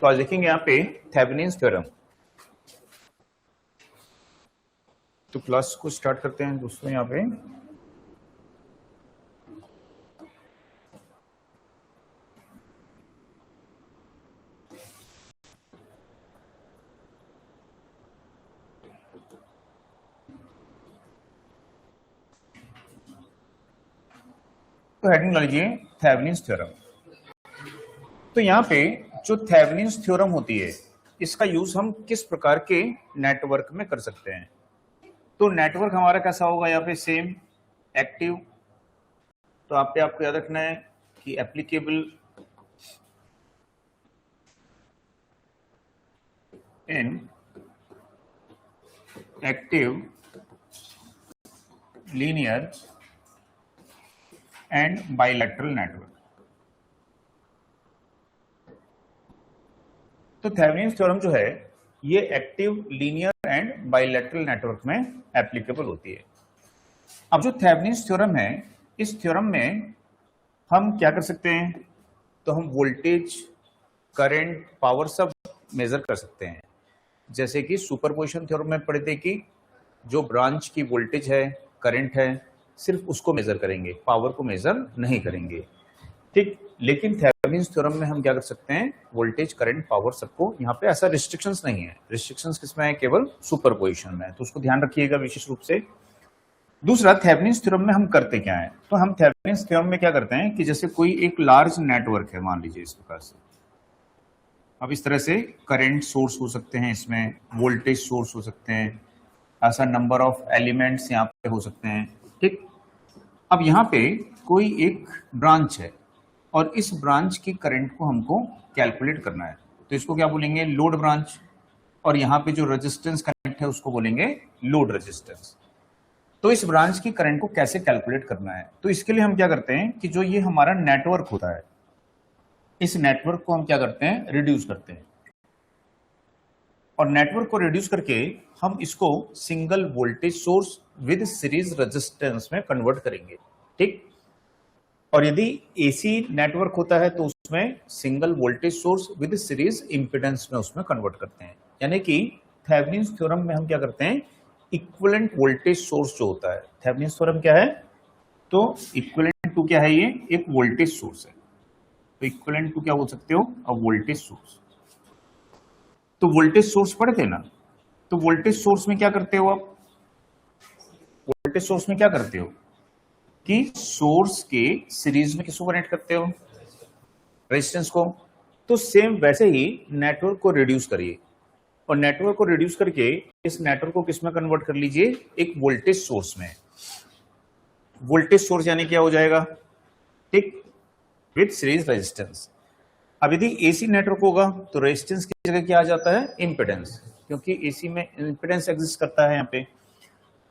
तो आज देखेंगे यहाँ पे थेवेनिन्स थ्योरम। तो क्लास को स्टार्ट करते हैं दोस्तों। यहाँ पे तो हेडिंग ला लीजिए थेवेनिन्स थ्योरम। तो यहाँ पे जो थेवेनिन्स थ्योरम होती है इसका यूज हम किस प्रकार के नेटवर्क में कर सकते हैं। तो नेटवर्क हमारा कैसा होगा यहाँ पे, सेम एक्टिव। तो आपको याद रखना है कि applicable in active linear and bilateral network. तो थेवेनिन्स थ्योरम जो है ये active linear and bilateral network में एप्लीकेबल होती है। अब जो थेवेनिन्स थ्योरम है इस थ्योरम में हम क्या कर सकते हैं, तो हम वोल्टेज, करंट, पावर सब मेजर कर सकते हैं। जैसे कि सुपरपोजिशन थ्योरम में पढ़े थे कि जो ब्रांच की वोल्टेज है, करंट है, सिर्फ उसको मेजर करेंगे, पावर को मेजर नहीं करेंगे, ठीक। लेकिन थेवेनिन्स थ्योरम में हम क्या कर सकते हैं, वोल्टेज, करंट, पावर सबको, यहाँ पे ऐसा रिस्ट्रिक्शंस नहीं है। रिस्ट्रिक्शंस किसमें है, केवल सुपरपोजिशन में है, तो उसको ध्यान रखिएगा विशेष रूप से। दूसरा, थेवेनिन्स थ्योरम में हम करते क्या है, तो हम थेवेनिन्स थ्योरम में क्या करते हैं कि जैसे कोई एक लार्ज नेटवर्क है, मान लीजिए इस प्रकार से। अब इस तरह से करंट सोर्स हो सकते हैं, इसमें वोल्टेज सोर्स हो सकते हैं, ऐसा नंबर ऑफ एलिमेंट्स यहाँ पे हो सकते हैं, ठीक। अब यहाँ पे कोई एक ब्रांच है और इस ब्रांच की करंट को हमको कैलकुलेट करना है, तो इसको क्या बोलेंगे, लोड ब्रांच। और यहाँ पे जो रेजिस्टेंस कनेक्ट है उसको बोलेंगे लोड रेजिस्टेंस। तो इस ब्रांच की करंट को कैसे कैलकुलेट करना है, तो इसके लिए हम क्या करते हैं कि जो ये हमारा नेटवर्क होता है, इस नेटवर्क को हम क्या करते हैं, रिड्यूस करते हैं। और नेटवर्क को रिड्यूस करके हम इसको single voltage source with series resistance में कन्वर्ट करेंगे, ठीक। और यदि एसी नेटवर्क होता है तो उसमें single voltage source with series impedance में उसमें कन्वर्ट करते हैं। यानी कि थेवेनिन्स थ्योरम में हम क्या करते हैं, इक्विवेलेंट वोल्टेज सोर्स जो होता है, थेवेनिन्स थ्योरम क्या है, तो इक्विवेलेंट टू क्या है, ये एक वोल्टेज सोर्स है। तो इक्विवेलेंट टू क्या बोल सकते हो, अ वोल्टेज सोर्स। तो वोल्टेज सोर्स पढ़े थे ना, तो वोल्टेज सोर्स में क्या करते हो आप, वोल्टेज सोर्स में क्या करते हो कि सोर्स के सीरीज में किसको कनेक्ट करते हो, रेजिस्टेंस को। तो सेम वैसे ही नेटवर्क को रिड्यूस करिए और नेटवर्क को रिड्यूस करके इस नेटवर्क को किसमें कन्वर्ट कर लीजिए, एक वोल्टेज सोर्स में। वोल्टेज सोर्स यानी क्या हो जाएगा, ठीक, विद सीरीज रेजिस्टेंस। अब यदि एसी नेटवर्क होगा तो रेजिस्टेंस की जगह क्या आ जाता है, इंपेडेंस, क्योंकि एसी में इंपेडेंस एग्जिस्ट करता है यहाँ पे।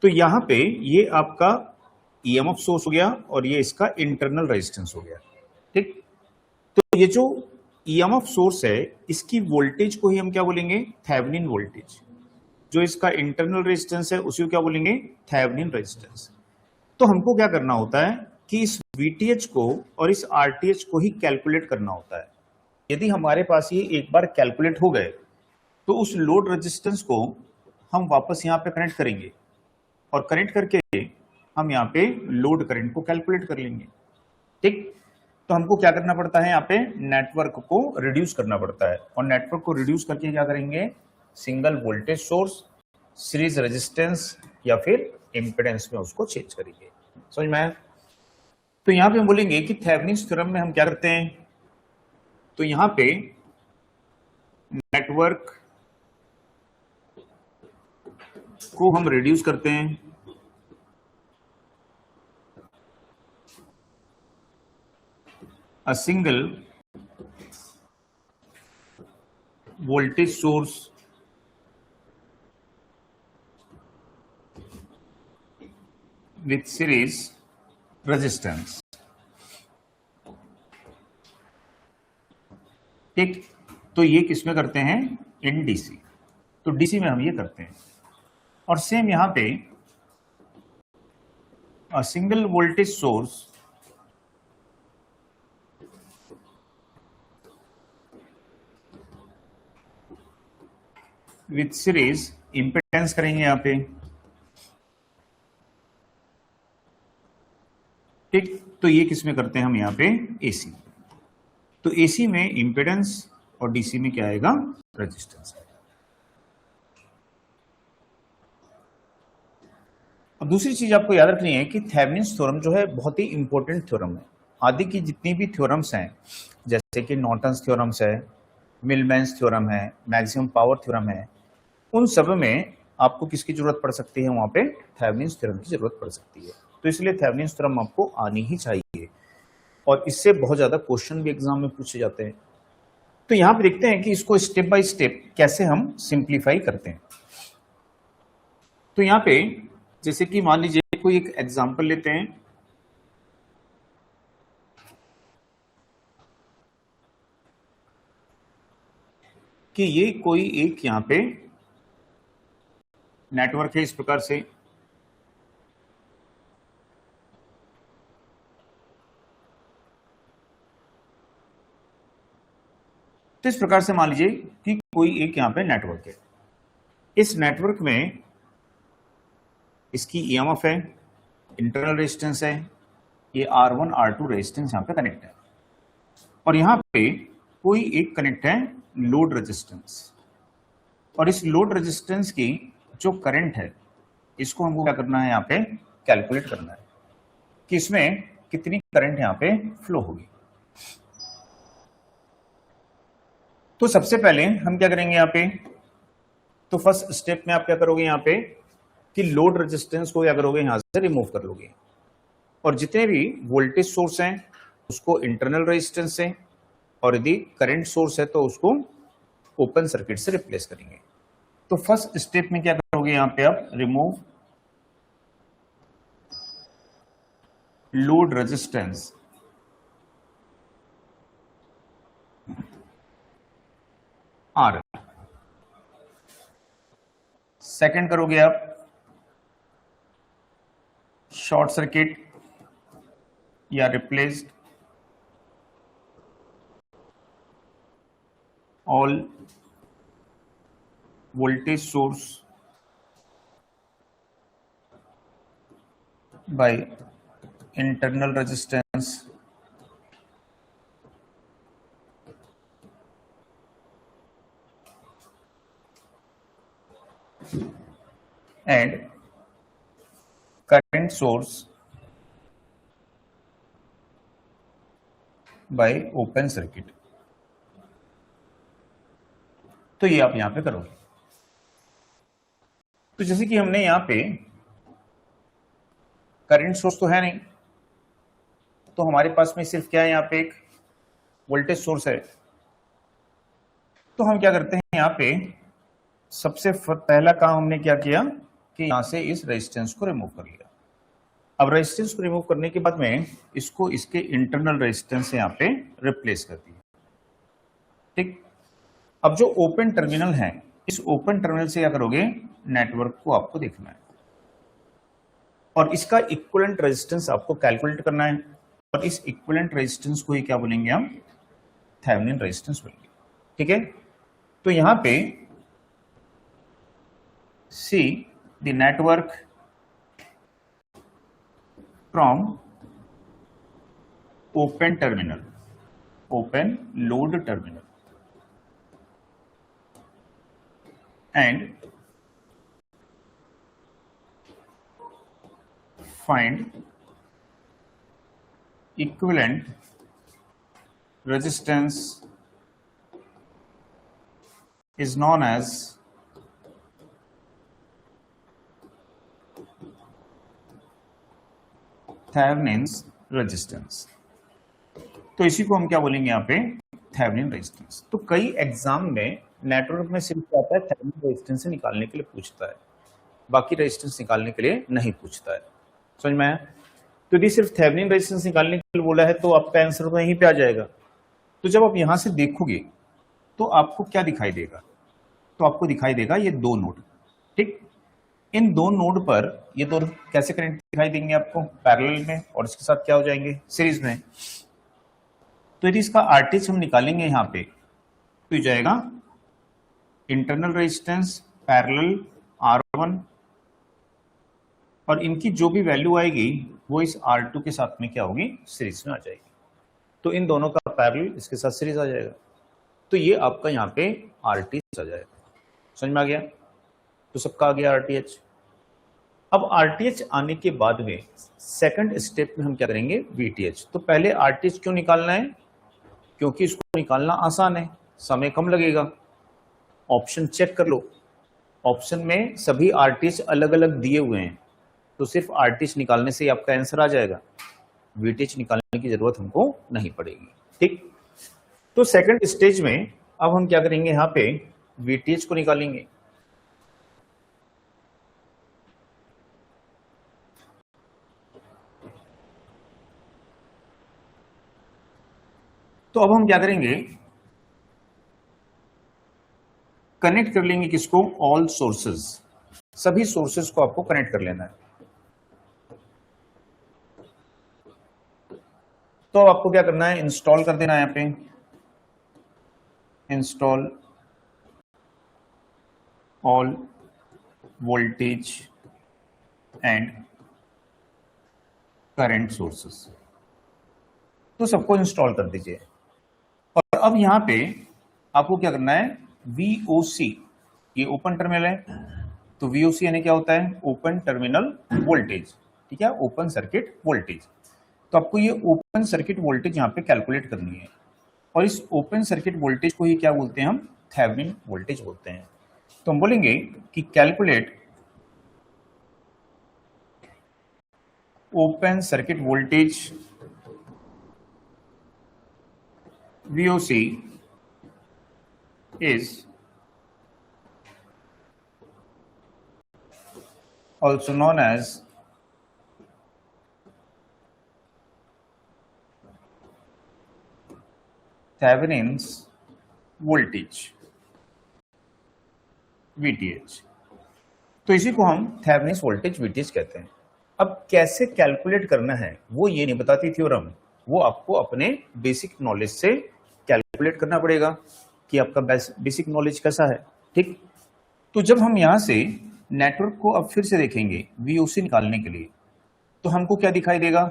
तो यहाँ पे ये आपका ईएमएफ सोर्स हो गया और ये इसका इंटरनल रेजिस्टेंस हो गया, ठीक। तो ये जो ईएमएफ सोर्स है इसकी वोल्टेज को ही हम क्या बोलेंगे, थेवेनिन वोल्टेज। जो इसका इंटरनल रेजिस्टेंस है उसी को क्या बोलेंगे, थेवेनिन रेजिस्टेंस। तो हमको क्या करना होता है कि इस वीटीएच को और इस आरटीएच को ही कैलकुलेट करना होता है। यदि हमारे पास ये एक बार कैलकुलेट हो गए तो उस लोड रेजिस्टेंस को हम वापस यहाँ पे कनेक्ट करेंगे और कनेक्ट करके हम यहाँ पे लोड करंट को कैलकुलेट कर लेंगे, ठीक। तो हमको क्या करना पड़ता है, यहाँ पे नेटवर्क को रिड्यूस करना पड़ता है और नेटवर्क को रिड्यूस करके क्या करेंगे, single voltage source, series resistance या फिर इंपेडेंस में उसको चेंज करेंगे। समझ में आया। तो यहाँ पे हम बोलेंगे कि थेवेनिन्स थ्योरम में हम क्या करते हैं, तो यहाँ पे नेटवर्क को हम रिड्यूस करते हैं a single voltage source with series resistance, ठीक। तो ये किसमें करते हैं, इन डीसी। तो डीसी में हम ये करते हैं। और सेम यहां पे single voltage source with series impedance करेंगे यहाँ पे, ठीक। तो ये किस में करते हैं हम यहाँ पे, एसी। तो एसी में इंपेडेंस और डीसी में क्या आएगा, रेजिस्टेंस। अब दूसरी चीज आपको याद रखनी है कि थेवेनिन्स थ्योरम जो है बहुत ही इंपॉर्टेंट थ्योरम है। आदि की जितनी भी थ्योरम्स हैं, जैसे कि नॉर्टन्स थ्योरम्स है, मिलमैन्स थ्योरम है, मैक्सिमम पावर थ्योरम है, उन सब में आपको किसकी जरूरत पड़ सकती है, वहां पे थेवेनिन्स थ्योरम की जरूरत पड़ सकती है। तो इसलिए थेवेनिन्स थ्योरम आपको आनी ही चाहिए, और इससे बहुत ज्यादा क्वेश्चन भी एग्जाम में पूछे जाते हैं। तो यहां पे देखते हैं कि इसको स्टेप बाय स्टेप कैसे हम सिंप्लीफाई करते हैं। तो यहां पे जैसे कि मान लीजिए कोई एक एग्जांपल लेते हैं, कि ये कोई एक यहां पे नेटवर्क है इस प्रकार से, तो इस प्रकार से मान लीजिए कि कोई एक यहां पे नेटवर्क है। इस नेटवर्क में इसकी ईएमएफ है, इंटरनल रेजिस्टेंस है, ये R1 R2 रेजिस्टेंस यहां पे कनेक्ट है, और यहां पे कोई एक कनेक्ट है लोड रेजिस्टेंस, और इस लोड रेजिस्टेंस की जो करंट है इसको हमको क्या करना है, यहाँ पे कैलकुलेट करना है कि इसमें कितनी करंट यहाँ पे फ्लो होगी। तो सबसे पहले हम क्या करेंगे यहाँ पे, तो फर्स्ट स्टेप में आप क्या करोगे यहाँ पे कि लोड रेजिस्टेंस को क्या करोगे, यहां से रिमूव कर लोगे, और जितने भी वोल्टेज सोर्स हैं उसको इंटरनल रेजिस्टेंस से, और यदि करंट सोर्स है तो उसको ओपन सर्किट से रिप्लेस करेंगे। तो फर्स्ट स्टेप में क्या करोगे यहां पे आप, remove load resistance R. Second करोगे आप शॉर्ट सर्किट या replaced all voltage source by internal resistance and current source by open circuit। तो ये आप यहां पे करोगे। तो जैसे कि हमने यहां पे करंट सोर्स तो है नहीं, तो हमारे पास में सिर्फ क्या है, यहां पे एक वोल्टेज सोर्स है। तो हम क्या करते हैं, यहां पे सबसे पहला काम हमने क्या किया कि यहां से इस रेजिस्टेंस को रिमूव कर लिया। अब रेजिस्टेंस को रिमूव करने के बाद में इसको इसके इंटरनल रेजिस्टेंस से यहां पे रिप्लेस कर दिया, ठीक। अब जो ओपन टर्मिनल है, इस ओपन टर्मिनल से क्या करोगे, नेटवर्क को आपको देखना है, और इसका इक्विवेलेंट रेजिस्टेंस आपको कैलकुलेट करना है, और इस इक्विवेलेंट रेजिस्टेंस को ही क्या बोलेंगे हम, थेवेनिन रेजिस्टेंस बोलेंगे, ठीक है। तो यहां पे see the network from open terminal, open load terminal and find equivalent resistance is known as Thevenin's resistance। तो इसी को हम क्या बोलेंगे यहाँ पे, थेवेनिन रेजिस्टेंस। तो कई एग्जाम में नेटवर्क में सिर्फ क्या आता है, थेवेनिन रेजिस्टेंस से निकालने के लिए पूछता है, बाकी रेजिस्टेंस निकालने के लिए नहीं पूछता है। समझ में आया? तो यदि सिर्फ थेवेनिन रेजिस्टेंस निकालने के लिए बोला है तो आपका आंसर तो यहीं पे आ जाएगा। तो जब आप यहां से देखोगे तो आपको क्या दिखाई देगा, तो आपको दिखाई देगा ये दो नोड, ठीक। इन दो नोड पर ये दो कैसे कनेक्ट दिखाई देंगे आपको, पैरेलल में, और इसके साथ क्या हो जाएंगे, सीरीज में। तो यदि इसका आरटीएच हम निकालेंगे यहां पे तो जाएगा इंटरनल रेजिस्टेंस पैरेलल R1, और इनकी जो भी वैल्यू आएगी वो इस R2 के साथ में क्या होगी, सीरीज में आ जाएगी। तो इन दोनों का पैरेलल इसके साथ सीरीज आ जाएगा, तो ये आपका यहाँ पे RTH आ जाएगा। समझ में आ गया? तो सबका आ गया RTH। अब RTH आने के बाद में सेकंड स्टेप में हम क्या करेंगे, VTH। तो पहले RTH क्यों निकालना है, क्योंकि इसको निकालना आसान है, समय कम लगेगा। ऑप्शन चेक कर लो, ऑप्शन में सभी RTH अलग अलग दिए हुए हैं, तो सिर्फ RTH निकालने से ही आपका आंसर आ जाएगा, VTH निकालने की जरूरत हमको नहीं पड़ेगी। ठीक, तो सेकंड स्टेज में अब हम क्या करेंगे, यहाँ पे VTH को निकालेंगे। तो अब हम क्या करेंगे, कनेक्ट कर लेंगे किसको, ऑल सोर्सेज, सभी सोर्सेज को आपको कनेक्ट कर लेना है। तो अब आपको क्या करना है, इंस्टॉल कर देना है यहाँ पे, install all voltage and current sources, तो सबको इंस्टॉल कर दीजिए। और अब यहां पे आपको क्या करना है, VOC, ये ओपन टर्मिनल है, तो VOC यानी क्या होता है, ओपन टर्मिनल वोल्टेज। ठीक है, ओपन सर्किट वोल्टेज। तो आपको ये ओपन सर्किट वोल्टेज यहाँ पे कैलकुलेट करनी है, और इस ओपन सर्किट वोल्टेज को ही क्या बोलते हैं हम, थेवेनिन वोल्टेज बोलते हैं। तो हम बोलेंगे कि calculate open circuit voltage VOC is also known as Thevenin's voltage VTH। तो इसी को हम थेवेनिन्स वोल्टेज VTH कहते हैं। अब कैसे कैलकुलेट करना है वो ये नहीं बताती थ्योरम, वो आपको अपने बेसिक नॉलेज से कैलकुलेट करना पड़ेगा कि आपका बेसिक नॉलेज कैसा है। ठीक, तो जब हम यहां से नेटवर्क को अब फिर से देखेंगे VOC निकालने के लिए, तो हमको क्या दिखाई देगा,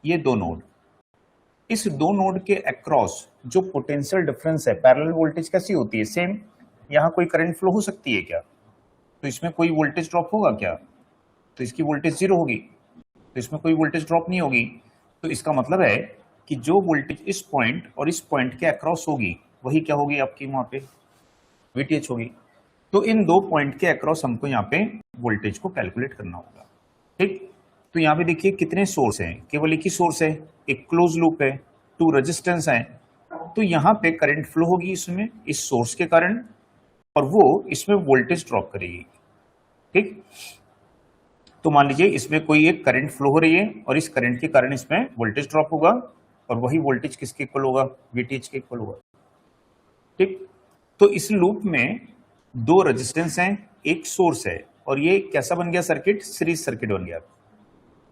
ये दो नोड, इस दो नोड के अक्रॉस जो पोटेंशियल डिफरेंस है, पैरेलल वोल्टेज कैसी होती है, सेम। यहां कोई करंट फ्लो हो सकती है क्या, तो इसमें कोई वोल्टेज ड्रॉप होगा क्या, तो इसकी वोल्टेज 0 होगी, तो इसमें कोई वोल्टेज ड्रॉप नहीं होगी। तो इसका मतलब है कि जो वोल्टेज इस पॉइंट और इस पॉइंट के अक्रॉस होगी वही क्या होगी आपकी, वहां पे VTH होगी। तो इन दो पॉइंट के अक्रॉस हमको यहाँ पे वोल्टेज को कैलकुलेट करना होगा। ठीक, तो यहाँ पे देखिए कितने सोर्स हैं, केवल एक ही सोर्स है, एक क्लोज लूप है, 2 रेजिस्टेंस हैं, तो यहाँ पे करंट फ्लो होगी इसमें इस सोर्स के कारण, और वो इसमें वोल्टेज ड्रॉप करेगी। ठीक, तो मान लीजिए इसमें कोई एक करंट फ्लो हो रही है और इस करंट के कारण इसमें वोल्टेज ड्रॉप होगा, और वही वोल्टेज किसके इक्वल होगा, VTH के इक्वल होगा। ठीक, तो इस लूप में 2 रेजिस्टेंस हैं, एक सोर्स है, और ये कैसा बन गया सर्किट, सीरीज सर्किट बन गया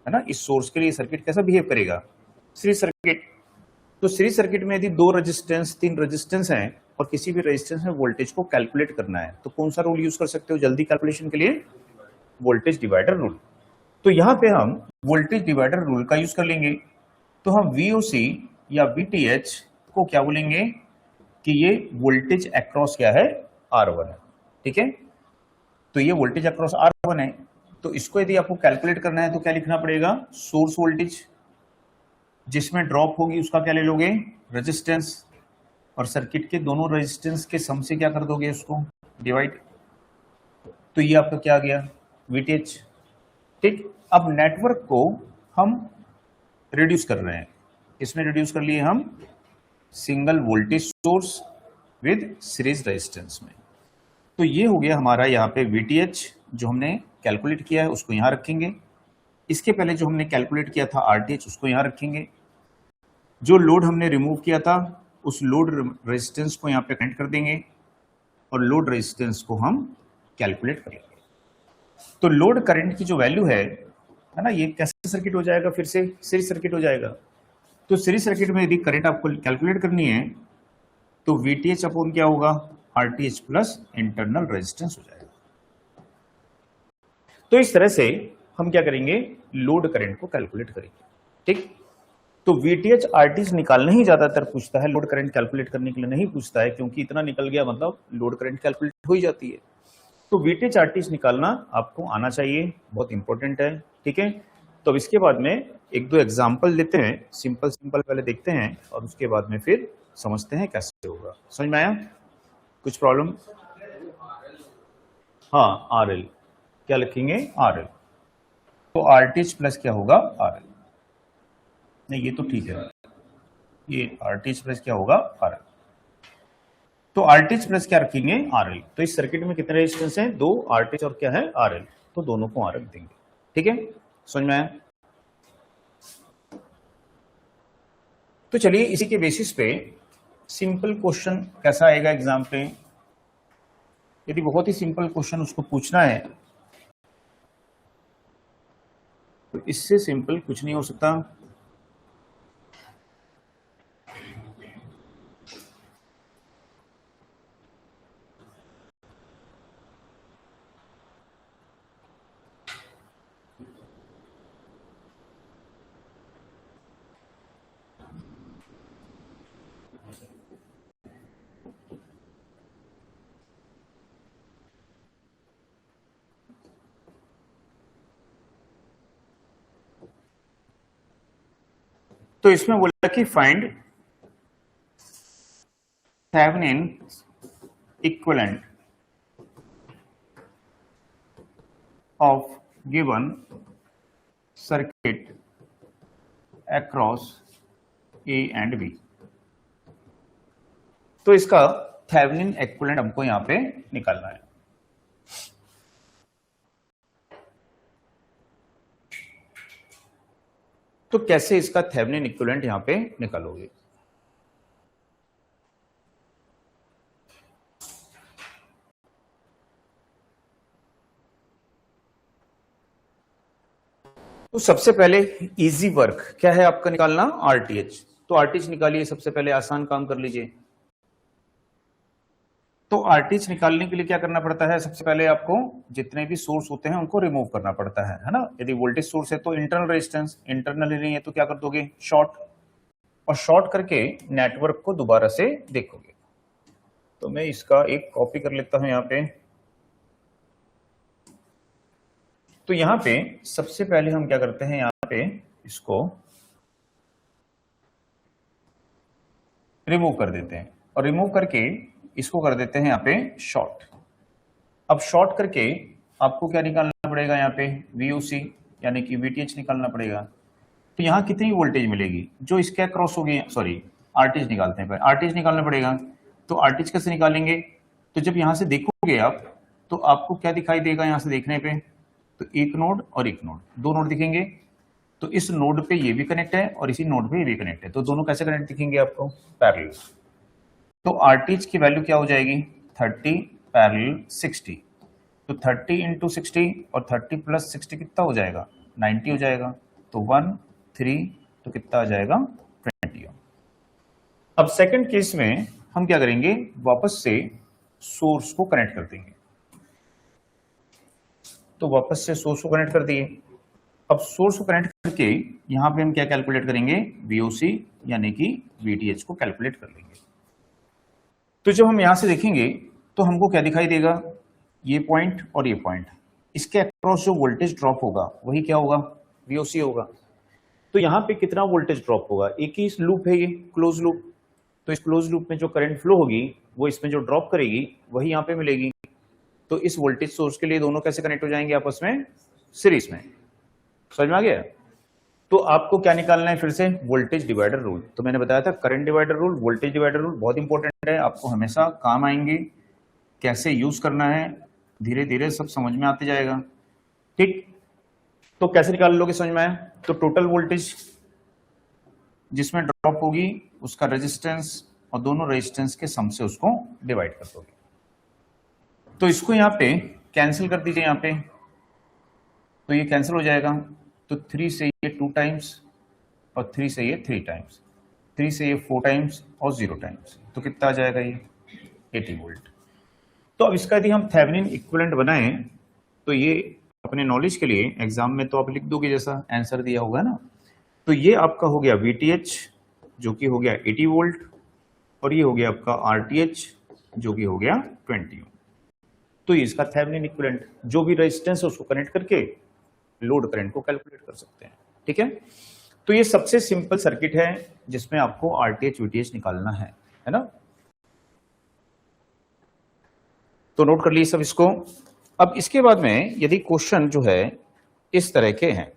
है ना। इस सोर्स के लिए सर्किट कैसा बिहेव करेगा, सीरीज सर्किट। तो सीरीज सर्किट में यदि 2 रेजिस्टेंस 3 रेजिस्टेंस हैं और किसी भी रेजिस्टेंस में वोल्टेज को कैलकुलेट करना है, तो कौन सा रूल यूज कर सकते हो जल्दी कैलकुलेशन के लिए, वोल्टेज डिवाइडर रूल। तो यहां पे हम वोल्टेज डिवाइडर रूल का यूज कर लेंगे। तो हम VOC या VTH को क्या बोलेंगे कि ये वोल्टेज अक्रॉस क्या है, R1 है। ठीक है, तो ये वोल्टेज अक्रॉस R1 है, तो इसको यदि आपको कैलकुलेट करना है तो क्या लिखना पड़ेगा, सोर्स वोल्टेज, जिसमें ड्रॉप होगी उसका क्या ले लोगे, रेजिस्टेंस, और सर्किट के दोनों रेजिस्टेंस के सम से क्या कर दोगे, उसको डिवाइड। तो ये आपका क्या आ गया, VTH। ठीक, अब नेटवर्क को हम रिड्यूस कर रहे हैं, इसमें रिड्यूस कर लिए हम single voltage source with series resistance में। तो ये हो गया हमारा यहाँ पे VTH जो हमने कैलकुलेट किया है उसको यहाँ रखेंगे। इसके पहले जो हमने कैलकुलेट किया था RTH उसको यहाँ रखेंगे। जो लोड हमने रिमूव किया था उस लोड रेजिस्टेंस को यहाँ पे कनेक्ट कर देंगे और लोड रेजिस्टेंस को हम कैलकुलेट करेंगे। तो लोड करंट की जो वैल्यू है ना, ये कैसे सर्किट हो जाएगा, फिर से सीरीज सर्किट हो जाएगा। तो सीरीज सर्किट में यदि करंट आपको कैलकुलेट करनी है तो VTH अपॉन क्या होगा, RTH प्लस इंटरनल रेजिस्टेंस हो जाएगा। तो इस तरह से हम क्या करेंगे, लोड करंट को कैलकुलेट करेंगे। ठीक, तो VTH RTH निकालना ही ज्यादातर पूछता है, लोड करंट कैलकुलेट करने के लिए नहीं पूछता है, क्योंकि इतना निकल गया मतलब लोड करंट कैलकुलेट हो ही जाती है। तो VTH RTH निकालना आपको आना चाहिए, बहुत इंपॉर्टेंट है। ठीक है, तो अब इसके बाद में एक दो एग्जांपल लेते हैं, सिंपल सिंपल पहले देखते हैं और उसके बाद में फिर समझते हैं कैसे होगा। समझ में आया? कुछ प्रॉब्लम? हाँ, RL क्या लिखेंगे, RL। तो RTH प्लस क्या होगा, RL। नहीं ये तो ठीक है, ये RTH प्लस क्या होगा, RL। तो RTH प्लस क्या रखेंगे, RL। तो इस सर्किट में कितने रेजिस्टेंस हैं, दो, RTH और क्या है, RL। तो दोनों को रख देंगे। ठीक है, समझ में आया? तो चलिए इसी के बेसिस पे सिंपल क्वेश्चन कैसा आएगा एग्जाम पे। यदि बहुत ही सिंपल क्वेश्चन उसको पूछना है तो इससे सिंपल कुछ नहीं हो सकता। तो इसमें बोला कि find Thevenin equivalent of given circuit across A and B। तो इसका थेवेनिन इक्विवेलेंट हमको यहां पे निकालना है। तो कैसे इसका थेवेनिन इक्विवेलेंट यहां पे निकालोगे? तो सबसे पहले इजी वर्क क्या है आपका निकालना, RTH। तो RTH निकालिए, सबसे पहले आसान काम कर लीजिए। तो RTH निकालने के लिए क्या करना पड़ता है, सबसे पहले आपको जितने भी सोर्स होते हैं उनको रिमूव करना पड़ता है ना। यदि वोल्टेज सोर्स है तो इंटरनल रेजिस्टेंस, इंटरनल ही नहीं है तो क्या कर दोगे, शॉर्ट, और शॉर्ट करके नेटवर्क को दोबारा से देखोगे। तो मैं इसका एक कॉपी कर लेता हूं यहां पे। तो यहां पे सबसे पहले हम क्या करते हैं, यहां पे इसको रिमूव कर देते हैं और रिमूव करके इसको कर देते हैं यहां पे शॉर्ट। अब शॉर्ट करके आपको क्या निकालना पड़ेगा, यहाँ पे VOC यानी कि VTH निकालना पड़ेगा। तो यहाँ कितनी वोल्टेज मिलेगी जो इसके अक्रॉस होगी, सॉरी RTH निकालते हैं, RTH निकालना पड़ेगा। तो RTH कैसे निकालेंगे, तो जब यहाँ से देखोगे आप तो आपको क्या दिखाई देगा, यहाँ से देखने पे तो एक नोड और एक नोड, दो नोड दिखेंगे। तो इस नोड पे ये भी कनेक्ट है और इसी नोड पे ये भी कनेक्ट है, तो दोनों कैसे कनेक्ट दिखेंगे आपको, पैरेलल। तो RTH की वैल्यू क्या हो जाएगी, 30 पैरेलल 60। तो 30 इंटू 60 और 30 प्लस 60 कितना हो जाएगा, 90 हो जाएगा। तो 1 3 तो कितना आ जाएगा, 20। अब सेकंड केस में हम क्या करेंगे, वापस से सोर्स को कनेक्ट कर देंगे। तो वापस से सोर्स को कनेक्ट कर दिए। अब सोर्स को कनेक्ट करके यहां पे हम क्या कैलकुलेट करेंगे, VOC यानी कि VTH को कैलकुलेट कर लेंगे। तो जब हम यहां से देखेंगे तो हमको क्या दिखाई देगा, ये पॉइंट और ये पॉइंट, इसके अक्रॉस जो वोल्टेज ड्रॉप होगा वही क्या होगा, VOC होगा। तो यहां पे कितना वोल्टेज ड्रॉप होगा, एक ही लूप है ये क्लोज लूप, तो इस क्लोज लूप में जो करंट फ्लो होगी वो इसमें जो ड्रॉप करेगी वही यहां पे मिलेगी। तो इस वोल्टेज सोर्स के लिए दोनों कैसे कनेक्ट हो जाएंगे आपस में, सीरीज में। समझ में आ गया? तो आपको क्या निकालना है फिर से, वोल्टेज डिवाइडर रूल। तो मैंने बताया था current divider rule, voltage divider rule बहुत इंपॉर्टेंट है, आपको हमेशा काम आएंगे। कैसे यूज करना है धीरे धीरे सब समझ में आते जाएगा। ठीक, तो कैसे निकाल लोगे, समझ में आया? तो टोटल वोल्टेज जिसमें ड्रॉप होगी उसका रेजिस्टेंस और दोनों रेजिस्टेंस के सम से उसको डिवाइड कर दोगे। तो इसको यहां पे कैंसिल कर दीजिए यहां पे, तो ये कैंसिल हो जाएगा। तो 3 से ये 2 टाइम्स और 3 से ये 3 टाइम्स, 3 से ये 4 टाइम्स और 0 टाइम्स, तो कितना आ जाएगा ये 80 वोल्ट। तो अब इसका यदि हम थेवेनिन इक्विवेलेंट बनाएं तो ये अपने नॉलेज के लिए एग्जाम में तो आप लिख दोगे जैसा आंसर दिया होगा ना। तो ये आपका हो गया VTH जो कि हो गया 80 वोल्ट और ये हो गया आपका RTH जो कि हो गया 20 ओम। तो ये इसका थेवेनिन इक्विवेलेंट, जो भी रेजिस्टेंस है उसको कनेक्ट करके लोड करंट को कैलकुलेट कर सकते हैं। ठीक है, तो ये सबसे सिंपल सर्किट है जिसमें आपको RTH VTH निकालना है ना। तो नोट कर लीजिए सब इसको। अब इसके बाद में यदि क्वेश्चन जो है इस तरह के हैं,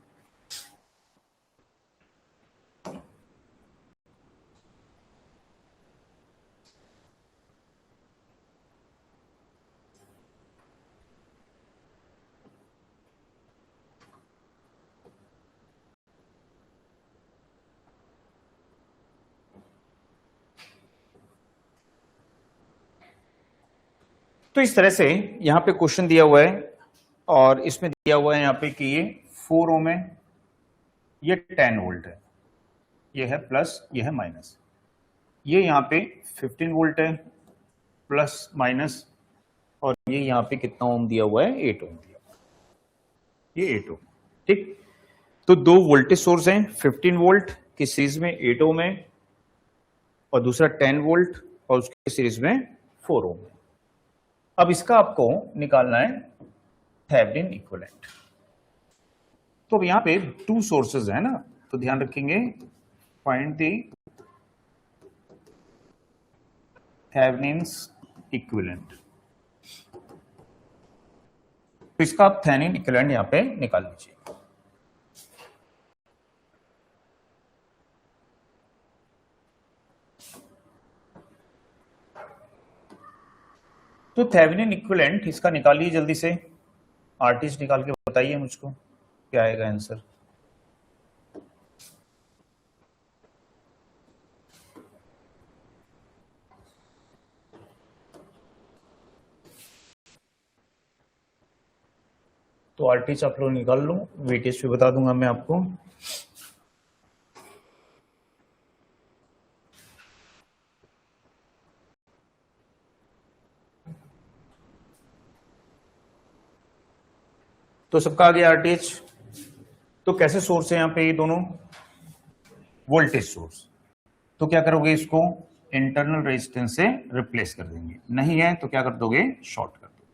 तो इस तरह से यहां पे क्वेश्चन दिया हुआ है और इसमें दिया हुआ है यहां पे कि ये 4 ओम है, ये 10 वोल्ट है, ये है प्लस, ये है माइनस, ये यहां पे 15 वोल्ट है प्लस माइनस, और ये यहां पे कितना ओम दिया हुआ है, 8 ओम दिया हुआ है, ये 8 ओम। ठीक, तो दो वोल्टेज सोर्स हैं, 15 वोल्ट की सीरीज में 8 ओम है और दूसरा 10 वोल्ट और उसके सीरीज में 4 ओम है। अब इसका आपको निकालना है थेवेनिन इक्विवेलेंट। तो अब यहां पे 2 सोर्सेज है ना, तो ध्यान रखेंगे फाइंड द थेवेनिन्स इक्विवेलेंट। तो इसका आप थेवेनिन इक्विवेलेंट यहां पे निकाल लीजिए। तो थेवेनिन इक्विवेलेंट इसका निकालिए जल्दी से, RTH निकाल के बताइए मुझको क्या आएगा आंसर। तो RTH आप लोग निकाल लो, VTH भी बता दूंगा मैं आपको। तो सबका आ गया RTH। तो कैसे सोर्स है यहां पे, ये दोनों वोल्टेज सोर्स। तो क्या करोगे, इसको इंटरनल रेजिस्टेंस से रिप्लेस कर देंगे, नहीं है तो क्या कर दोगे, शॉर्ट कर दोगे।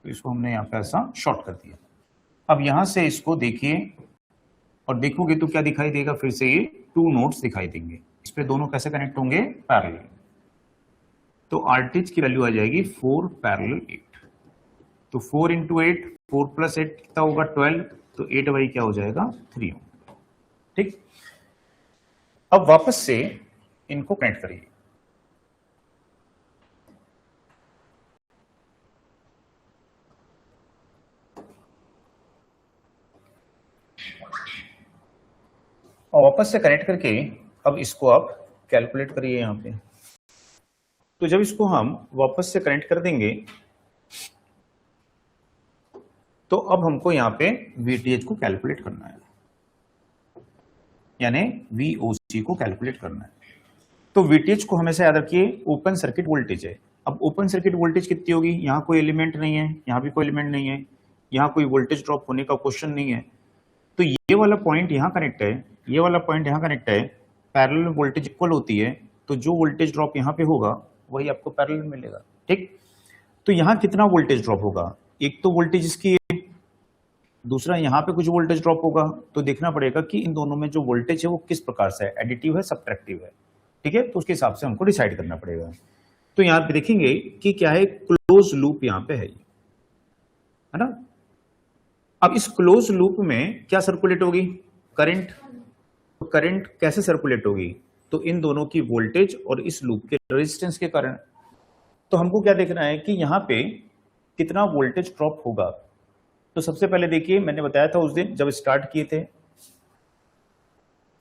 तो इसको हमने यहां पे ऐसा शॉर्ट कर दिया। अब यहां से इसको देखिए और देखोगे तो क्या दिखाई देगा, फिर से ये 2 नोड्स दिखाई देंगे, इस पे दोनों कैसे कनेक्ट होंगे, पैरेलल। तो RTH की वैल्यू आ जाएगी 4 पैरेलल 8। तो 4 इंटू 8, 4 प्लस 8 कितना होगा, 12। तो 8 बाई क्या हो जाएगा, 3 ओम। ठीक, अब वापस से इनको कनेक्ट करिए। और वापस से कनेक्ट करके अब इसको आप कैलकुलेट करिए यहां पे। तो जब इसको हम वापस से कनेक्ट कर देंगे तो अब हमको यहां पे VTH को कैलकुलेट करना है, यानी VOC को कैलकुलेट करना है। तो VTH को हमेशा याद रखिए ओपन सर्किट वोल्टेज है। अब ओपन सर्किट वोल्टेज कितनी होगी, यहां कोई एलिमेंट नहीं है, यहां भी कोई एलिमेंट नहीं है, यहां कोई वोल्टेज ड्रॉप होने का क्वेश्चन नहीं है। तो ये वाला पॉइंट यहां कनेक्ट है, ये वाला पॉइंट यहां कनेक्ट है, पैरेलल में वोल्टेज इक्वल होती है, तो जो वोल्टेज ड्रॉप यहां पे होगा वही आपको पैरेलल मिलेगा। ठीक, तो यहां कितना वोल्टेज ड्रॉप होगा, एक तो वोल्टेज इसकी है, दूसरा यहां पे कुछ वोल्टेज ड्रॉप होगा। तो देखना पड़ेगा कि इन दोनों में जो वोल्टेज है वो किस प्रकार से है, एडिटिव है, सब्ट्रैक्टिव है। ठीक है, तो उसके हिसाब से हमको डिसाइड करना पड़ेगा। तो यहां पे देखेंगे कि क्या है, क्लोज लूप यहां पे है ना। अब इस क्लोज लूप में क्या सर्कुलेट होगी, करंट। तो करंट कैसे सर्कुलेट होगी, तो इन दोनों की वोल्टेज और इस लूप के रेजिस्टेंस के कारण। तो हमको क्या देखना है कि यहां पे कितना वोल्टेज ड्रॉप होगा। तो सबसे पहले देखिए, मैंने बताया था उस दिन जब स्टार्ट किए थे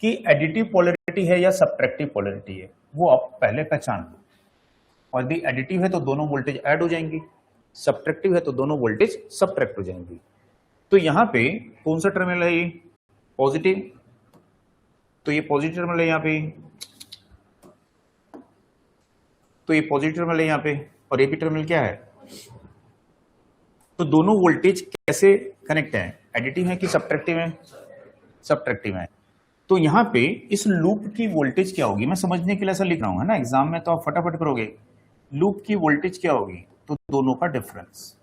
कि एडिटिव पोलैरिटी है या सब्ट्रैक्टिव पोलैरिटी है, वो आप पहले पहचान लो। और यदि एडिटिव है तो दोनों वोल्टेज ऐड हो जाएंगी, सब्ट्रैक्टिव है तो दोनों वोल्टेज सब्ट्रैक्ट हो जाएंगी। तो यहां पे कौन सा टर्मिनल है, ये पॉजिटिव, तो ये पॉजिटिव टर्मिनल है यहां पे, तो ये पॉजिटिव टर्मिनल है यहां पे। और ए बी टर्मिनल क्या है। तो दोनों वोल्टेज कैसे कनेक्ट हैं, एडिटिव है कि सब्ट्रैक्टिव है, सब्ट्रैक्टिव है। तो यहां पे इस लूप की वोल्टेज क्या होगी, मैं समझने के लिए ऐसा लिख रहा हूं, है ना, एग्जाम में तो आप फटाफट करोगे। लूप की वोल्टेज क्या होगी, तो दोनों का डिफरेंस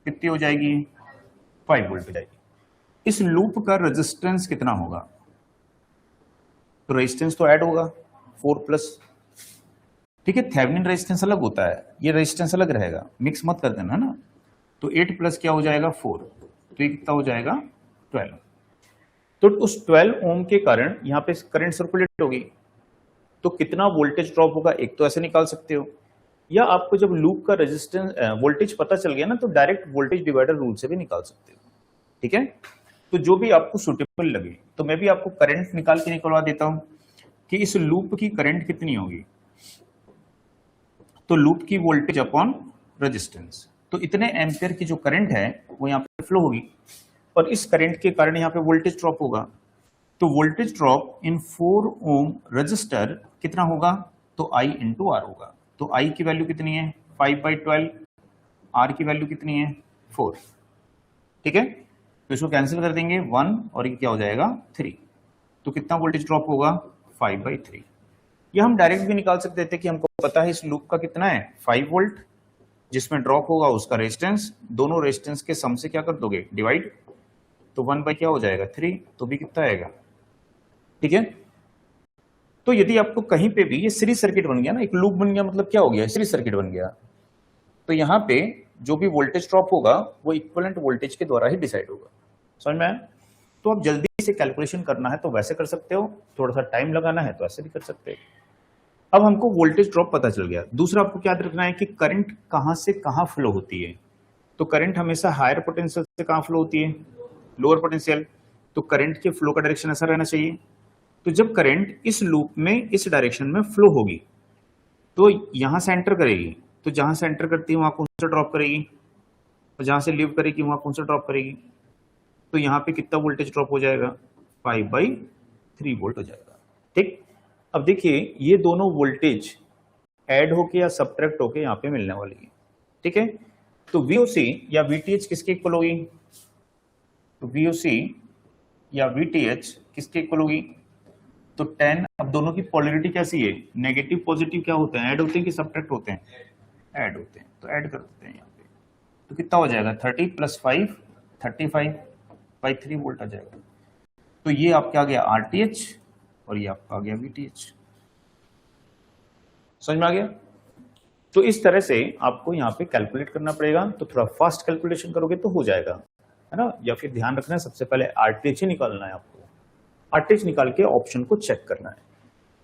कितनी हो जाएगी, 5 वोल्ट हो जाएगी। इस लूप का रेजिस्टेंस कितना होगा, तो रेजिस्टेंस तो ऐड होगा 4 प्लस, ठीक है। थेवेनिन रेजिस्टेंस अलग होता है, ये रेजिस्टेंस अलग रहेगा, मिक्स मत कर देना, है ना। तो 8 प्लस क्या हो जाएगा 4, तो ये कितना हो जाएगा 12। तो उस 12 ओम के कारण यहां पे करंट सर्कुलेट होगी, तो कितना वोल्टेज ड्रॉप होगा, एक तो ऐसे निकाल सकते हो, या आपको जब लूप का रेजिस्टेंस वोल्टेज पता चल गया ना, तो डायरेक्ट वोल्टेज डिवाइडर रूल से भी निकाल सकते हो, ठीक है। तो जो भी आपको सुटेबल लगे, तो मैं भी आपको करंट निकाल के निकलवा देता हूं कि इस लूप की करंट कितनी होगी। तो लूप की वोल्टेज अपॉन रेजिस्टेंस, तो इतने एम्पियर की जो करंट है वो यहाँ पे फ्लो होगी, और इस करंट के कारण यहाँ पे वोल्टेज ड्रॉप होगा। तो voltage drop in 4 ohm resistor कितना होगा, तो I इंटू आर होगा। तो I की वैल्यू कितनी है 5/12, R की वैल्यू कितनी है 4, ठीक है। तो इसको कैंसिल कर देंगे 1 और ये क्या हो जाएगा 3, तो कितना वोल्टेज ड्रॉप होगा 5/3। या हम डायरेक्ट भी निकाल सकते थे कि हमको पता है इस लूप का कितना है 5 वोल्ट, जिसमें ड्रॉप होगा उसका रेजिस्टेंस, दोनों रेजिस्टेंस के सम से क्या कर दोगे डिवाइड, तो 1 बाई क्या हो जाएगा 3, तो भी कितना आएगा, ठीक है। तो यदि आपको कहीं पे भी ये सीरीज सर्किट बन गया ना, एक लूप बन गया, मतलब क्या हो गया सीरीज सर्किट बन गया, तो यहां पे जो भी वोल्टेज ड्रॉप होगा वो इक्विवेलेंट वोल्टेज के द्वारा ही डिसाइड होगा, समझ में आया। तो आप जल्दी से कैलकुलेशन करना है तो वैसे कर सकते हो, थोड़ा सा टाइम लगाना है तो ऐसे भी कर सकते हो। अब हमको वोल्टेज ड्रॉप पता चल गया। दूसरा आपको क्या रखना है कि करंट कहां से कहां फ्लो होती है। तो करंट हमेशा हायर पोटेंशियल से कहां फ्लो होती है, लोअर पोटेंशियल। तो करंट के फ्लो का डायरेक्शन ऐसा रहना चाहिए। तो जब करंट इस लूप में इस डायरेक्शन में फ्लो होगी तो यहां से एंटर करेगी, तो जहां से एंटर करती है वहां कौन सा ड्रॉप करेगी, और जहां से लीव करेगी वहां कौन सा ड्रॉप करेगी। तो यहां पे कितना वोल्टेज ड्रॉप हो जाएगा 5/3 वोल्ट हो जाएगा, ठीक। अब देखिए ये दोनों वोल्टेज ऐड होके या सब्ट्रैक्ट होके यहाँ पे मिलने वाली है, ठीक है। तो VOC या VTH किसके इक्वल होगी, तो VOC या VTH किसके इक्वल होगी, तो 10। अब दोनों की पोलैरिटी कैसी है, नेगेटिव पॉजिटिव क्या होते हैं, ऐड होते हैं कि सब्ट्रैक्ट होते हैं, ऐड होते हैं। तो ऐड कर देते हैं यहाँ पे, तो कितना हो जाएगा 30 + 5 35/3 वोल्ट आ जाएगा। तो ये आपका आ गया RTH और ये आपका आ गया VTH, समझ में आ गया। तो इस तरह से आपको यहाँ पे कैलकुलेट करना पड़ेगा, तो थोड़ा फास्ट कैलकुलेशन करोगे तो हो जाएगा, है ना। या फिर ध्यान रखना है सबसे पहले RTH ही निकालना है आपको, RTH निकाल के ऑप्शन को चेक करना है।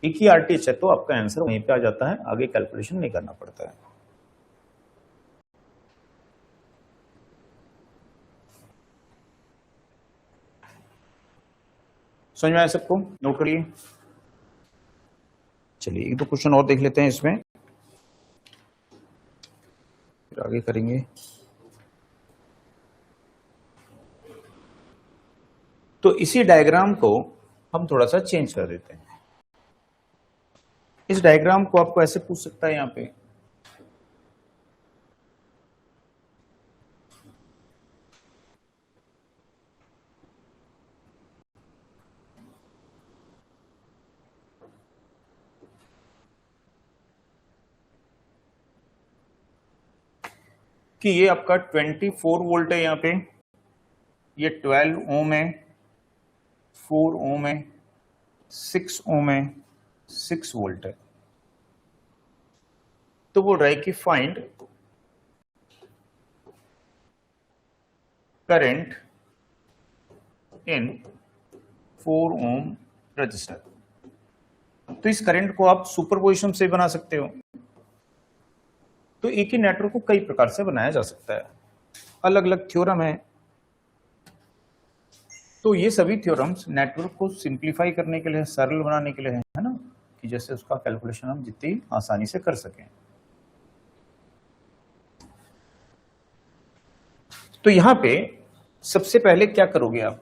एक ही RTH है तो आपका आंसर वहीं पे आ जाता है, आगे कैलकुलेशन नहीं करना पड़ता है। समझ में आया सबको, नोट करिए। चलिए एक दो क्वेश्चन और देख लेते हैं इसमें, फिर आगे करेंगे। तो इसी डायग्राम को हम थोड़ा सा चेंज कर देते हैं। इस डायग्राम को आपको ऐसे पूछ सकता है यहां पे, कि ये आपका 24 वोल्ट है, यहाँ पे ये 12 ओम है, 4 ओम है, 6 ओम है, 6 वोल्ट है। तो बोल रहा है कि find current in 4 ohm resistor. तो इस करंट को आप सुपरपोजिशन से बना सकते हो। तो एक ही नेटवर्क को कई प्रकार से बनाया जा सकता है, अलग अलग थ्योरम है। तो ये सभी थ्योरम्स नेटवर्क को सिंप्लीफाई करने के लिए, सरल बनाने के लिए है ना, कि जैसे उसका कैलकुलेशन हम जितनी आसानी से कर सकें। तो यहां पे सबसे पहले क्या करोगे आप,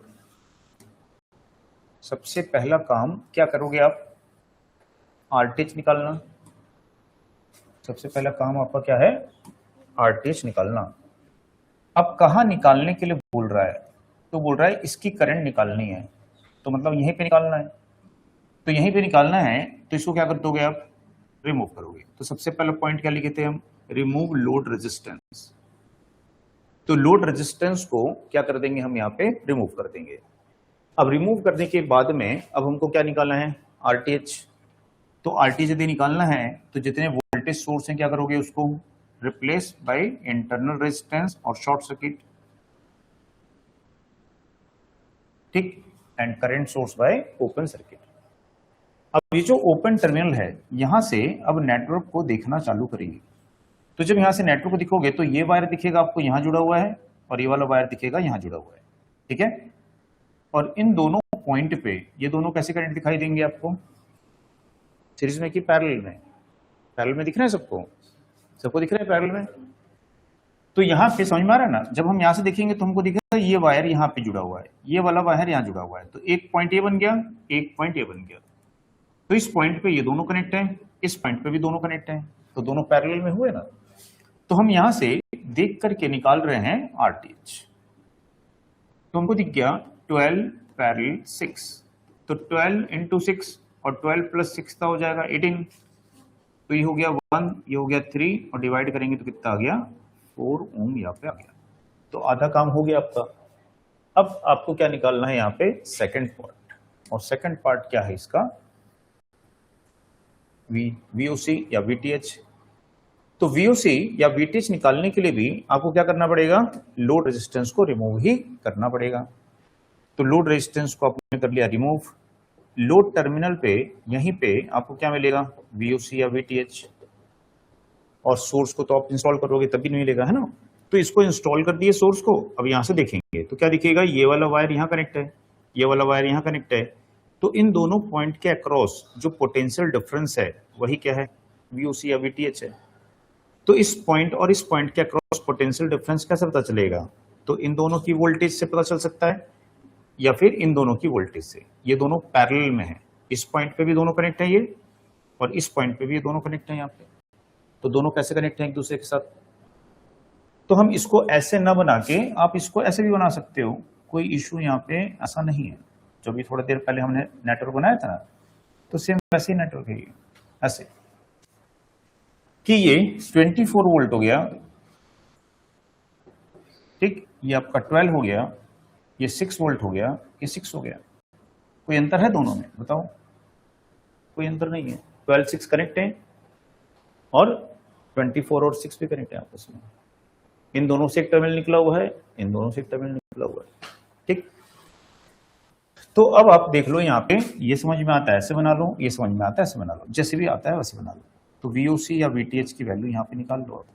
सबसे पहला काम क्या करोगे आप, RTH निकालना। सबसे पहला काम आपका क्या है, आरटीएच निकालना। अब कहाँ निकालने के लिए बोल रहा है, तो बोल रहा है इसकी करंट निकालनी है, तो मतलब यहीं पे निकालना है। तो यहीं पे निकालना है तो इसको क्या कर दोगे आप, रिमूव करोगे। तो सबसे पहला पॉइंट क्या लिखे थे हम, रिमूव लोड रेजिस्टेंस। तो लोड रेजिस्टेंस को क्या कर देंगे हम, यहाँ पे रिमूव कर देंगे। अब रिमूव करने के बाद में अब हमको क्या निकालना है, आरटीएच। तो आरटीएच यदि निकालना है तो जितने वोल्टेज सोर्स हैं क्या करोगे, उसको रिप्लेस बाय इंटरनल रेजिस्टेंस और शॉर्ट सर्किट, ठीक, and current source bye open circuit. अब ये जो ओपन टर्मिनल है यहां से अब नेटवर्क को देखना चालू करेगी। तो जब यहां से नेटवर्क को दिखोगे तो ये वायर दिखेगा आपको यहां जुड़ा हुआ है और ये वाला वायर दिखेगा यहां जुड़ा हुआ है, ठीक है। और इन दोनों पॉइंट पे ये दोनों कैसे करंट दिखाई देंगे आपको, सीरीज में कि पैरेलल में, पैरेलल में दिख रहा है सबको, सबको दिख रहा है पैरेलल में। तो यहां पे समझ में आ रहा है ना, जब हम यहां से देखेंगे तो हमको दिखेगा ये वायर यहां पे जुड़ा हुआ है, ये वाला वायर यहां जुड़ा हुआ है, तो एक पॉइंट ये बन गया, एक पॉइंट ये बन गया। तो इस पॉइंट पे ये दोनों कनेक्ट हैं, इस पॉइंट पे भी दोनों कनेक्ट हैं, तो दोनों पैरेलल में हुए ना। तो हम यहां से देख करके निकाल रहे हैं आरटीएच। तो हमको दिख गया 12 पैरेलल 6, तो 12 इंटू 6 और 12 प्लस 6 का हो जाएगा 18। तो ये हो गया 1, ये हो गया 3 और डिवाइड करेंगे तो कितना आ गया, 4 ओम यहाँ पे आ गया। तो आधा काम हो गया आपका। अब आपको क्या निकालना है यहाँ पे, सेकंड पार्ट। और सेकंड पार्ट क्या है इसका, VOC या VTH। तो VOC या VTH निकालने के लिए भी आपको क्या करना पड़ेगा, लोड रेजिस्टेंस को रिमूव ही करना पड़ेगा। तो लोड रेजिस्टेंस को आपने कर लिया रिमूव। लोड टर्मिनल पे यहीं पे आपको क्या मिलेगा, VOC या VTH। और सोर्स को तो आप इंस्टॉल करोगे तभी नहीं मिलेगा, है ना। तो इसको इंस्टॉल कर दिए सोर्स को। अब यहां से देखेंगे तो क्या दिखेगा, ये वाला वायर यहां कनेक्ट है, ये वाला वायर यहां कनेक्ट है। तो इन दोनों पॉइंट के अक्रॉस जो पोटेंशियल डिफरेंस है वही क्या है, VOC या VTH है। तो इस पॉइंट और इस पॉइंट के अक्रॉस पोटेंशियल डिफरेंस कैसे पता चलेगा, तो इन दोनों की वोल्टेज से पता चल सकता है या फिर इन दोनों की वोल्टेज से। ये दोनों पैरेलल में है, इस पॉइंट पे भी दोनों कनेक्ट है ये, और इस पॉइंट पे भी ये दोनों कनेक्ट है यहाँ पे। तो दोनों कैसे कनेक्ट है एक दूसरे के साथ। तो हम इसको ऐसे न बना के आप इसको ऐसे भी बना सकते हो, कोई इश्यू यहाँ पे ऐसा नहीं है। जो भी थोड़ी देर पहले हमने नेटवर्क बनाया था ना, तो सेम वैसे ही नेटवर्क है ये, ऐसे कि ये 24 वोल्ट हो गया, ठीक, ये आपका 12 हो गया, ये 6 वोल्ट हो गया, ये 6 हो गया। कोई अंतर है दोनों में, बताओ, कोई अंतर नहीं है। 12 6 कनेक्ट है और 24 और 6 भी कनेक्ट है आपस में। इन दोनों से एक टर्मिनल निकला हुआ है, इन दोनों से एक टर्मिनल निकला हुआ है, ठीक। तो अब आप देख लो यहाँ पे, ये समझ में आता है ऐसे बना लो, ये समझ में आता है ऐसे बना लो, जैसे भी आता है वैसे बना लो। तो VOC या VTH की वैल्यू यहाँ पे निकाल लो आप।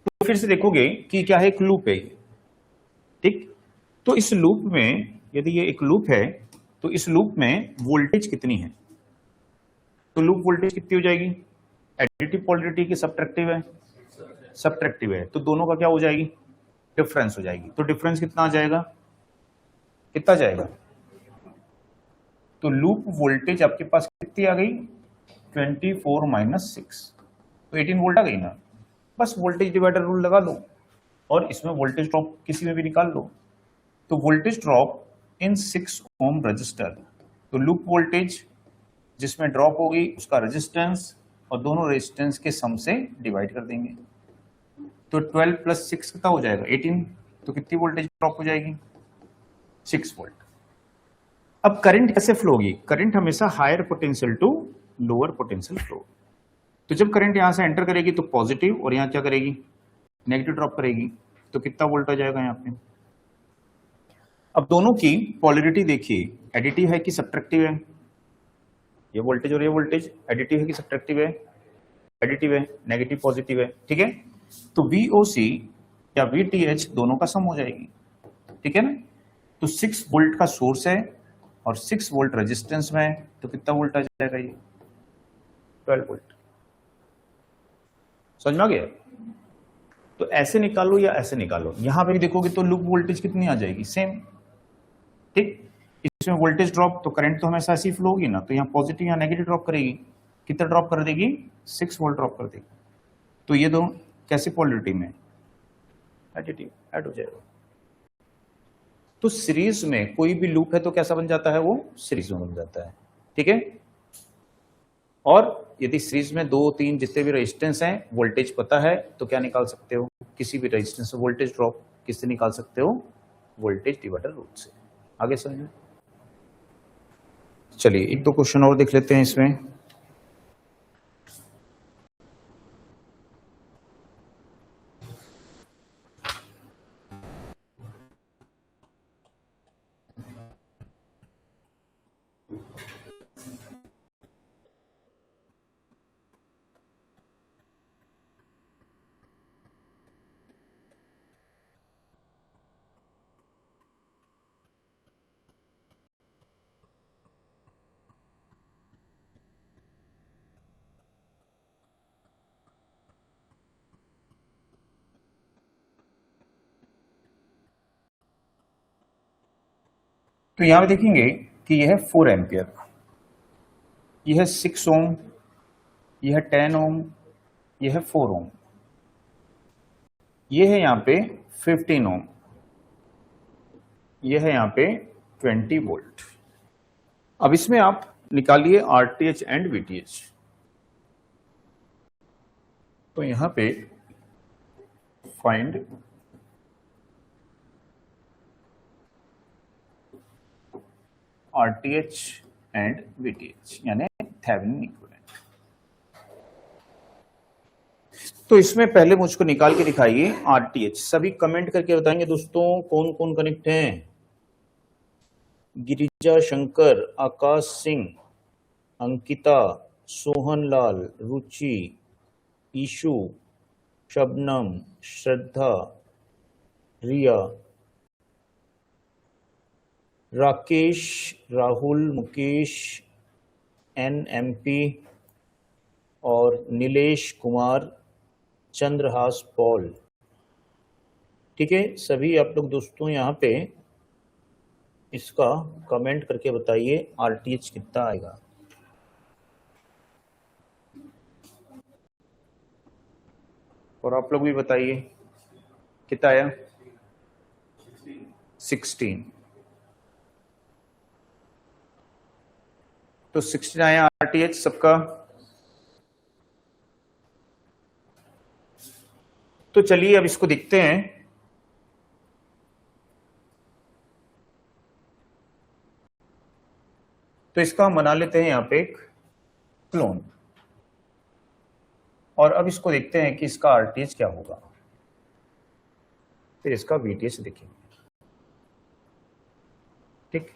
तो फिर से देखोगे कि क्या है, एक लूप है, ठीक। तो इस लूप में यदि ये एक लूप है तो इस लूप में वोल्टेज कितनी है, तो लूप वोल्टेज कितनी हो जाएगी, एडिटिव पोलैरिटी की सब्ट्रैक्टिव है, सब्ट्रैक्टिव है, तो दोनों का क्या हो जाएगी, डिफरेंस हो जाएगी। तो डिफरेंस कितना आ जाएगा, कितना जाएगा, तो लूप वोल्टेज आपके पास कितनी आ गई, 24 माइनस 6, तो 18 वोल्ट आ गई ना। बस वोल्टेज डिवाइडर रूल लगा लो और इसमें वोल्टेज ड्रॉप किसी में भी निकाल लो। तो voltage drop in 6 ohm resistor, तो लूप वोल्टेज जिसमें ड्रॉप होगी उसका रेजिस्टेंस और दोनों रेजिस्टेंस के सम से डिवाइड कर देंगे। तो 12 प्लस 6 कितना हो जाएगा, 18, तो कितनी वोल्टेज ड्रॉप हो जाएगी, 6 वोल्ट। अब करंट कैसे फ्लो होगी, करंट हमेशा higher potential to lower potential flow. तो जब करंट यहां से एंटर करेगी तो पॉजिटिव, और यहां क्या करेगी, नेगेटिव ड्रॉप करेगी। तो कितना वोल्ट आ जाएगा यहाँ पे। अब दोनों की पोलैरिटी देखिए, एडिटिव है कि सब्ट्रैक्टिव है, ये वोल्टेज और ये वोल्टेज एडिटिव है कि सब्ट्रैक्टिव है, एडिटिव है, नेगेटिव पॉजिटिव है, ठीक है। तो VOC या VTH दोनों का सम हो जाएगी, ठीक है ना। तो 6 वोल्ट का सोर्स है और 6 वोल्ट रेजिस्टेंस में है, तो कितना वोल्ट आ जाएगा, ये 12 वोल्ट। समझ में आ गया। तो ऐसे निकालो या ऐसे निकालो, यहां पे देखोगे तो लूप वोल्टेज कितनी आ जाएगी, सेम, ठीक। इसमें वोल्टेज ड्रॉप, तो करंट तो हमेशा ऐसी फ्लो होगी ना, तो यहाँ पॉजिटिव या नेगेटिव ड्रॉप करेगी, कितना ड्रॉप कर देगी, 6 वोल्ट ड्रॉप कर देगी। तो ये दो कैसे पोलरिटी में, एडिटिव ऐड हो जाएगा। तो सीरीज में कोई भी लूप है तो कैसा बन जाता है, वो सीरीज में बन जाता है, ठीक है। और यदि सीरीज में 2 3 जितने भी रेजिस्टेंस हैं, वोल्टेज पता है तो क्या निकाल सकते हो, किसी भी रेजिस्टेंस से वोल्टेज ड्रॉप किससे निकाल सकते हो, वोल्टेज डिवाइडर रूल से। आगे समझो। चलिए 1-2 क्वेश्चन और देख लेते हैं इसमें। तो यहां पे देखेंगे कि यह है 4 एम्पियर, यह है 6 ओम, यह है 10 ओम, यह है 4 ओम, यह है यहां पे 15 ओम, यह है यहां पे 20 वोल्ट। अब इसमें आप निकालिए आरटीएच एंड वीटीएच। तो यहां पे फाइंड आरटीएच एंड वीटीएच यानी थेवेनिन इक्विवेलेंट। तो इसमें पहले मुझको निकाल के दिखाइए आरटीएच। सभी कमेंट करके बताएंगे दोस्तों कौन कौन कनेक्ट हैं। गिरिजा शंकर, आकाश सिंह, अंकिता, सोहनलाल, रुचि, ईशु, शबनम, श्रद्धा, रिया, राकेश, राहुल, मुकेश, एनएमपी और नीलेश कुमार, चंद्रहास पॉल। ठीक है, सभी आप लोग दोस्तों यहाँ पे इसका कमेंट करके बताइए आरटीएच कितना आएगा। और आप लोग भी बताइए कितना आया, 16। तो 16 आया आरटीएच सबका। तो चलिए अब इसको देखते हैं। तो इसका हम बना लेते हैं यहां पे एक क्लोन, और अब इसको देखते हैं कि इसका आरटीएच क्या होगा, फिर इसका वीटीएच देखेंगे। ठीक,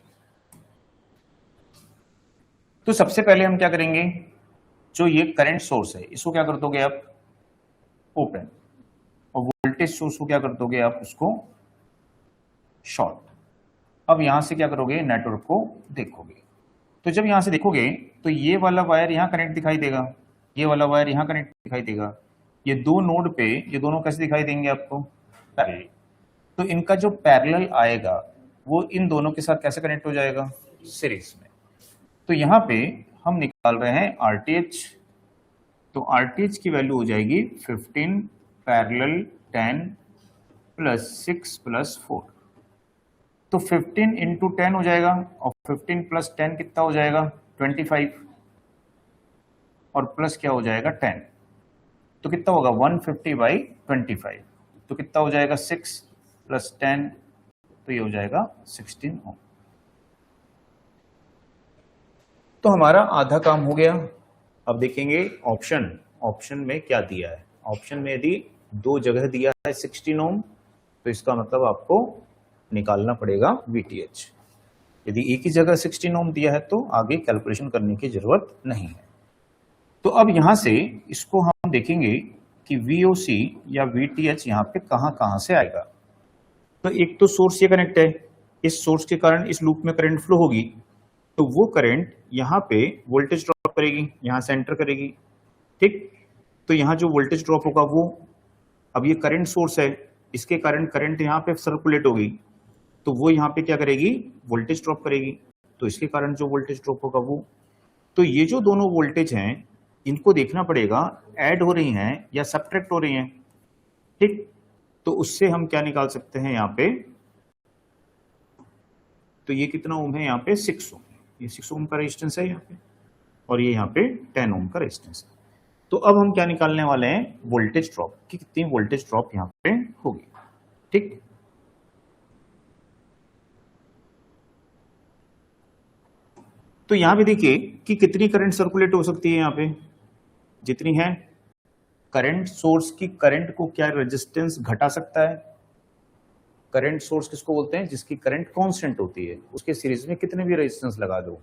तो सबसे पहले हम क्या करेंगे, जो ये करंट सोर्स है इसको क्या कर दोगे आप ओपन, और वोल्टेज सोर्स को क्या कर दोगे आप उसको शॉर्ट। अब यहां से क्या करोगे, नेटवर्क को देखोगे। तो जब यहां से देखोगे तो ये वाला वायर यहां कनेक्ट दिखाई देगा, ये वाला वायर यहां कनेक्ट दिखाई देगा। ये दो नोड पे ये दोनों कैसे दिखाई देंगे आपको, पैरेलल। तो इनका जो पैरेलल आएगा वो इन दोनों के साथ कैसे कनेक्ट हो जाएगा, सीरीज में। तो यहां पे हम निकाल रहे हैं आरटीएच। तो आरटीएच की वैल्यू हो जाएगी 15 पैरेलल 10 प्लस 6 प्लस 4। तो 15 इंटू 10 हो जाएगा, और 15 प्लस 10 कितना हो जाएगा 25, और प्लस क्या हो जाएगा 10, तो कितना होगा 150/25। तो कितना हो जाएगा 6 प्लस 10, तो ये हो जाएगा 16 ओम। तो हमारा आधा काम हो गया। अब देखेंगे ऑप्शन, ऑप्शन में क्या दिया है। ऑप्शन में यदि दो जगह दिया है 16 ओम, तो इसका मतलब आपको निकालना पड़ेगा वीटीएच। यदि एक ही जगह 16 ओम दिया है तो आगे कैलकुलेशन करने की जरूरत नहीं है। तो अब यहां से इसको हम देखेंगे कि वीओसी या वीटीएच यहां पे कहां से आएगा। तो एक तो सोर्स ये कनेक्ट है, इस सोर्स के कारण इस लूप में करंट फ्लो होगी, तो वो करंट यहाँ पे वोल्टेज ड्रॉप करेगी, यहाँ से एंटर करेगी। ठीक, तो यहाँ जो वोल्टेज ड्रॉप होगा वो, अब ये करंट सोर्स है, इसके कारण करंट यहाँ पे सर्कुलेट होगी, तो वो यहाँ पे क्या करेगी, वोल्टेज ड्रॉप करेगी। तो इसके कारण जो वोल्टेज ड्रॉप होगा वो, तो ये जो दोनों वोल्टेज हैं इनको देखना पड़ेगा ऐड हो रही हैं या सब्ट्रैक्ट हो रही हैं, ठीक। तो उससे हम क्या निकाल सकते हैं यहाँ पे, तो ये कितना ओम है यहाँ पे 6 ओम, ये 6 ओम का रेजिस्टेंस है यहाँ पे, और ये यहाँ पे 10 ओम का रेजिस्टेंस है। तो अब हम क्या निकालने वाले हैं, वोल्टेज ड्रॉप कि कितनी वोल्टेज ड्रॉप यहाँ पे होगी, ठीक। तो यहां पे देखिए कि कितनी करंट सर्कुलेट हो सकती है, यहाँ पे जितनी है करंट सोर्स की करंट को क्या रेजिस्टेंस घटा सकता है। करंट सोर्स किसको बोलते हैं, जिसकी करंट कांस्टेंट होती है, उसके सीरीज में कितने भी रेजिस्टेंस लगा दो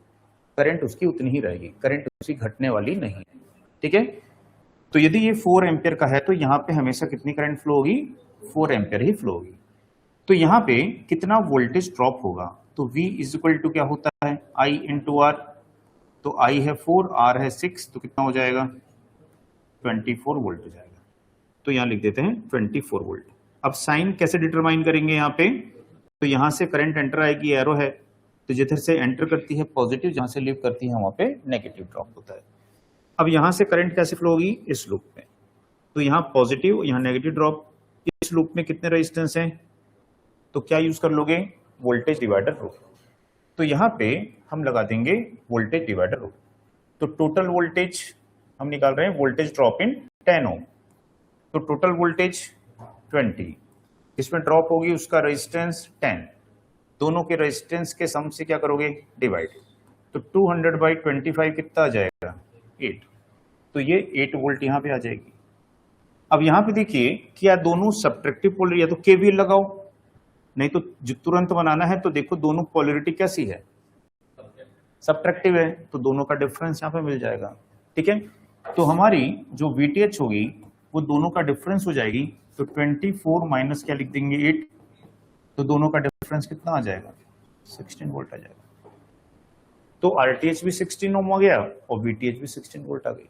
करंट उसकी उतनी ही रहेगी, करंट उसकी घटने वाली नहीं है, ठीक है। तो यदि ये 4 एम्पियर का है तो यहाँ पे हमेशा कितनी करंट फ्लो होगी, 4 एम्पियर ही फ्लो होगी। तो यहाँ पे कितना वोल्टेज ड्रॉप होगा, तो V इज इक्वल टू क्या होता है I इंटू आर, तो I है 4, R है 6, तो कितना हो जाएगा 24 वोल्ट हो जाएगा। तो यहाँ लिख देते हैं 24 वोल्ट। अब साइन कैसे डिटरमाइन करेंगे यहाँ पे, तो यहाँ से करंट एंटर आएगी, एरो है, तो जिधर से एंटर करती है पॉजिटिव, जहां से लीव करती है वहां पे नेगेटिव ड्रॉप होता है। अब यहां से करंट कैसे फ्लो होगी, इस लूप में, तो यहाँ पॉजिटिव यहाँ नेगेटिव ड्रॉप, इस लूप में कितने रेजिस्टेंस हैं, तो क्या यूज कर लोगे, वोल्टेज डिवाइडर रूल। तो यहाँ पे हम लगा देंगे वोल्टेज डिवाइडर रूल। तो टोटल वोल्टेज हम निकाल रहे हैं, वोल्टेज ड्रॉप इन 10 ओम, तो टोटल वोल्टेज 20, इसमें ड्रॉप होगी उसका रेजिस्टेंस 10, दोनों के रेजिस्टेंस के सम से क्या करोगे डिवाइड, तो 200/25 कितना आ जाएगा 8, तो ये 8 वोल्ट यहाँ पे आ जाएगी। अब यहाँ पे देखिए क्या दोनों सब्ट्रैक्टिव पोलर, या तो केवीएल लगाओ, नहीं तो जो तुरंत बनाना है तो देखो दोनों पोलरिटी कैसी है, सब्ट्रैक्टिव है, तो दोनों का डिफरेंस यहाँ पे मिल जाएगा, ठीक है। तो हमारी जो VTH होगी वो दोनों का डिफरेंस हो जाएगी, तो 24 माइनस क्या लिख देंगे 8, तो दोनों का डिफरेंस कितना आ जाएगा 16 वोल्ट आ जाएगा। तो RTH भी 16 ओम हो गया और VTH भी 16 वोल्ट आ गई।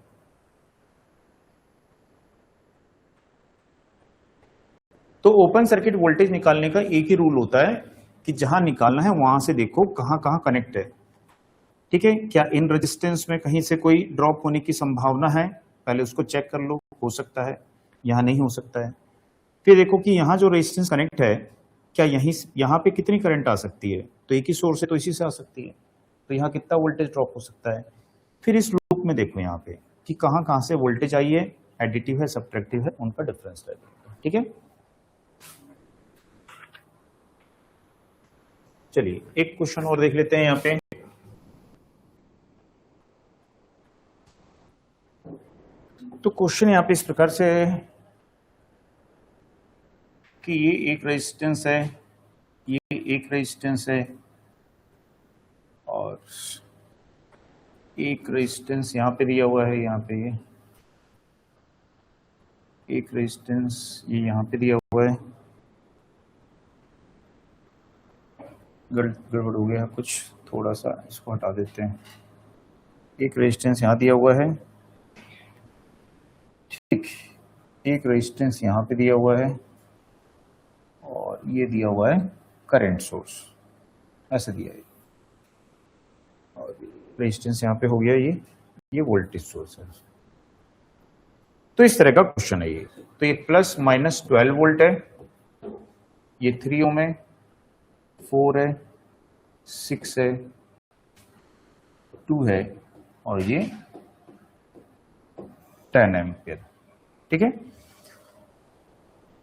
तो ओपन सर्किट वोल्टेज निकालने का एक ही रूल होता है कि जहां निकालना है वहां से देखो कहां कहां कनेक्ट है, ठीक है। क्या इन रेजिस्टेंस में कहीं से कोई ड्रॉप होने की संभावना है, पहले उसको चेक कर लो, हो सकता है, यहां नहीं हो सकता है। फिर देखो कि यहां जो रेजिस्टेंस कनेक्ट है क्या यहां पे कितनी करंट आ सकती है, तो एक ही सोर्स है तो इसी से आ सकती है, तो यहाँ कितना वोल्टेज ड्रॉप हो सकता है। फिर इस लूप में देखो यहाँ पे कि कहां कहां से वोल्टेज आई है, एडिटिव है सब्ट्रैक्टिव है, उनका डिफरेंस रहेगा, ठीक है। चलिए एक क्वेश्चन और देख लेते हैं यहाँ पे। तो क्वेश्चन यहाँ पे इस प्रकार से है कि ये एक रेजिस्टेंस है, ये एक रेजिस्टेंस है, और एक रेजिस्टेंस यहाँ पे दिया हुआ है, यहाँ पे ये एक रेजिस्टेंस ये यहाँ पे दिया हुआ है, गड़बड़ हो गया कुछ, थोड़ा सा इसको हटा देते हैं। एक रेजिस्टेंस यहाँ दिया हुआ है, ठीक, एक रेजिस्टेंस यहाँ पे दिया हुआ है, और ये दिया हुआ है करंट सोर्स, ऐसे दिया है, और रेजिस्टेंस यहाँ पे हो गया, ये वोल्टेज सोर्स है। तो इस तरह का क्वेश्चन है ये। तो ये प्लस माइनस 12 वोल्ट है, ये 3 ओम है, 4 है, 6 है, 2 है, और ये 10 एम्पियर, ठीक है।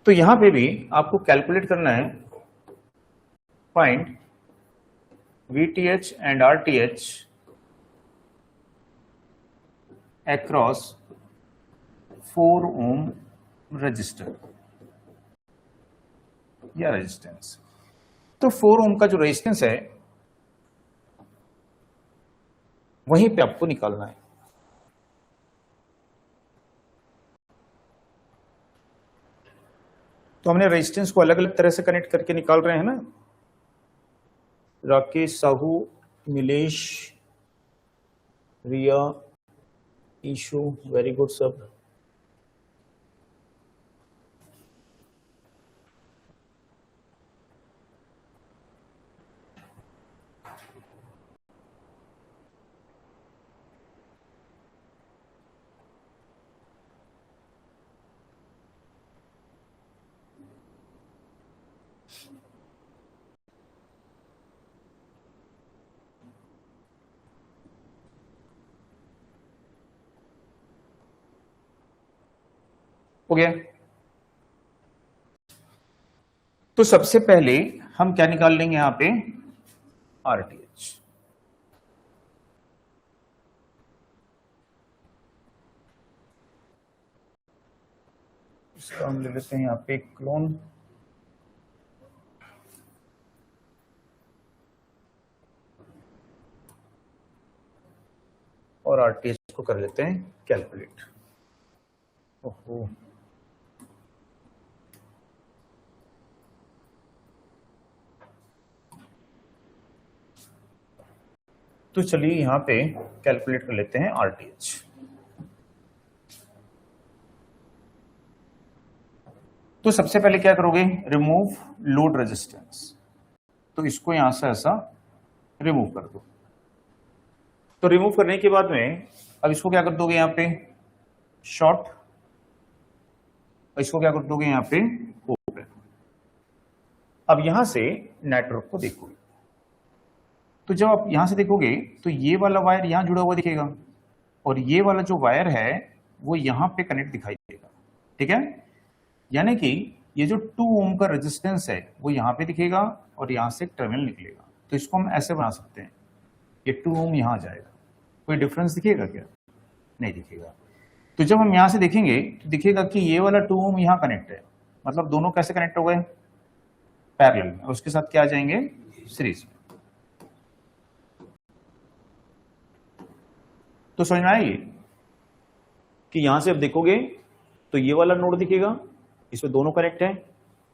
तो यहां पे भी आपको कैलकुलेट करना है, find VTH and RTH across 4 ohm resistor या रेजिस्टेंस। तो 4 ओम का जो रेजिस्टेंस है वहीं पे आपको निकालना है। तो हमने रेजिस्टेंस को अलग अलग तरह से कनेक्ट करके निकाल रहे हैं ना, राकेश साहू, नीलेश, रिया, ईशु, वेरी गुड सब। हो गया। तो सबसे पहले हम क्या निकाल लेंगे यहां पे, आरटीएच। इसका हम ले लेते हैं यहां पे क्लोन, और आरटीएच को कर लेते हैं कैलकुलेट। ओहो, तो चलिए यहां पे कैलकुलेट कर लेते हैं आरटीएच। तो सबसे पहले क्या करोगे, रिमूव लोड रेजिस्टेंस। तो इसको यहां से ऐसा रिमूव कर दो। तो रिमूव करने के बाद में अब इसको क्या कर दोगे यहां पे शॉर्ट, इसको क्या कर दोगे यहां पे ओपन। अब यहां से नेटवर्क को देखोगे, तो जब आप यहां से देखोगे तो ये वाला वायर यहां जुड़ा हुआ दिखेगा, और ये वाला जो वायर है वो यहां पे कनेक्ट दिखाई देगा। ठीक है, यानी कि ये जो 2 ओम का रेजिस्टेंस है वो यहां पे दिखेगा और यहां से एक टर्मिनल निकलेगा। तो इसको हम ऐसे बना सकते हैं, ये 2 ओम यहां जाएगा। कोई डिफरेंस दिखेगा क्या, नहीं दिखेगा। तो जब हम यहां से देखेंगे तो दिखेगा कि ये वाला 2 ओम यहां कनेक्ट है, मतलब दोनों कैसे कनेक्ट हो गए, पैरेलल में, और उसके साथ क्या आ जाएंगे, सीरीज में। तो समझ में आएगी कि यहां से अब देखोगे तो ये वाला नोड दिखेगा, इसमें दोनों कनेक्ट है,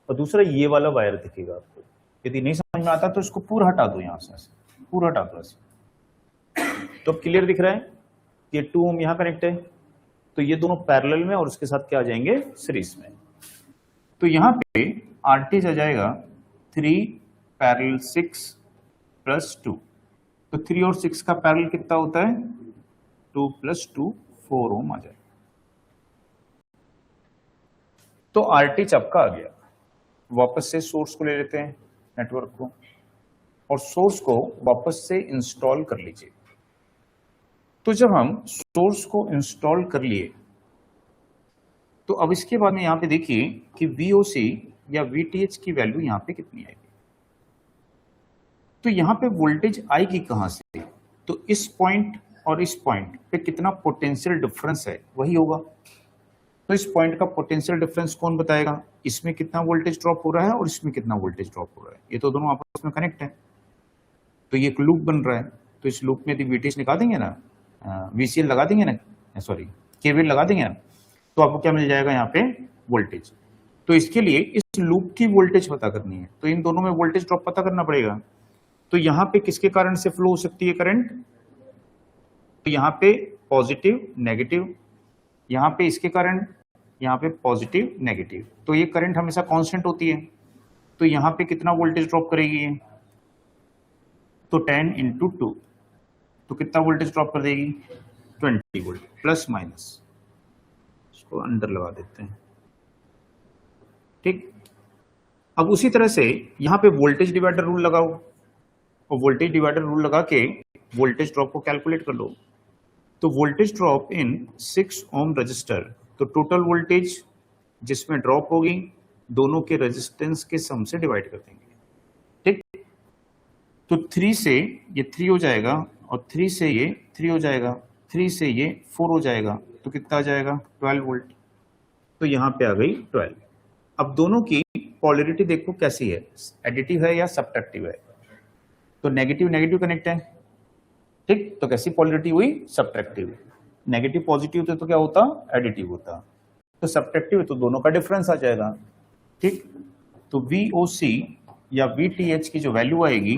और दूसरा ये वाला वायर दिखेगा आपको। यदि नहीं समझ में आता तो इसको पूरा हटा दो, यहां से ऐसे पूरा हटा दो ऐसे। तो अब क्लियर दिख रहा है कि 2 ओम यहां कनेक्ट है, तो ये दोनों पैरेलल में और उसके साथ क्या आ जाएंगे, सीरीज में। तो यहां पे आरटीएच आ जाएगा 3 पैरेलल 6 प्लस 2। तो 3 और 6 का पैरेलल कितना होता है, 2 प्लस 2 4 ओम आ जाएगा। तो आरटीएच आपका आ गया। वापस से सोर्स को ले लेते हैं, नेटवर्क को, और सोर्स को वापस से इंस्टॉल कर लीजिए। तो जब हम सोर्स को इंस्टॉल कर लिए तो अब इसके बाद में यहां पे देखिए कि VOC या VTH की वैल्यू यहां पे कितनी आएगी। तो यहां पे वोल्टेज आएगी कहां से, तो इस पॉइंट और इस पॉइंट पे कितना पोटेंशियल डिफरेंस है वही होगा। तो इस पॉइंट का पोटेंशियल डिफरेंस कौन बताएगा, इसमें कितना वोल्टेज ड्रॉप हो रहा है और इसमें कितना वोल्टेज ड्रॉप हो रहा है, ये तो दोनों आपस में कनेक्ट है। तो ये एक लूप बन रहा है, तो इस लूप में यदि VTH लगा देंगे ना, VCL लगा देंगे ना, सॉरी KVL लगा देंगे ना, तो आपको क्या मिल जाएगा यहाँ पे, वोल्टेज। तो इसके लिए इस लूप की वोल्टेज पता करनी है, तो इन दोनों में वोल्टेज ड्रॉप पता करना पड़ेगा। तो यहाँ पे किसके कारण से फ्लो हो सकती है करंट, तो यहाँ पे पॉजिटिव नेगेटिव, यहाँ पे इसके कारण, यहाँ पे पॉजिटिव नेगेटिव। तो ये करंट हमेशा कांस्टेंट होती है, तो यहाँ पे कितना वोल्टेज ड्रॉप करेगी ये, तो 10 × 2, तो कितना वोल्टेज ड्रॉप कर देगी, 20 वोल्ट प्लस माइनस। इसको अंदर लगा देते हैं, ठीक। अब उसी तरह से यहाँ पे वोल्टेज डिवाइडर रूल लगाओ, और वोल्टेज डिवाइडर रूल लगा के वोल्टेज ड्रॉप को कैलकुलेट कर लो। तो voltage drop in 6 ohm resistor, तो टोटल वोल्टेज जिसमें ड्रॉप होगी दोनों के रेजिस्टेंस के सम से डिवाइड कर देंगे, ठीक। तो 3 से ये 3 हो जाएगा, और 3 से ये 3 हो जाएगा, 3 से ये 4 हो जाएगा, तो कितना आ जाएगा, 12 वोल्ट। तो यहाँ पे आ गई 12। अब दोनों की पोलैरिटी देखो कैसी है, एडिटिव है या सब्ट्रैक्टिव है, तो नेगेटिव नेगेटिव कनेक्ट है, ठीक। तो कैसी पोलैरिटी हुई, सब्ट्रैक्टिव। नेगेटिव पॉजिटिव होते तो क्या होता, एडिटिव होता। तो सब्ट्रैक्टिव है तो दोनों का डिफरेंस आ जाएगा, ठीक। तो VOC या VTH की जो वैल्यू आएगी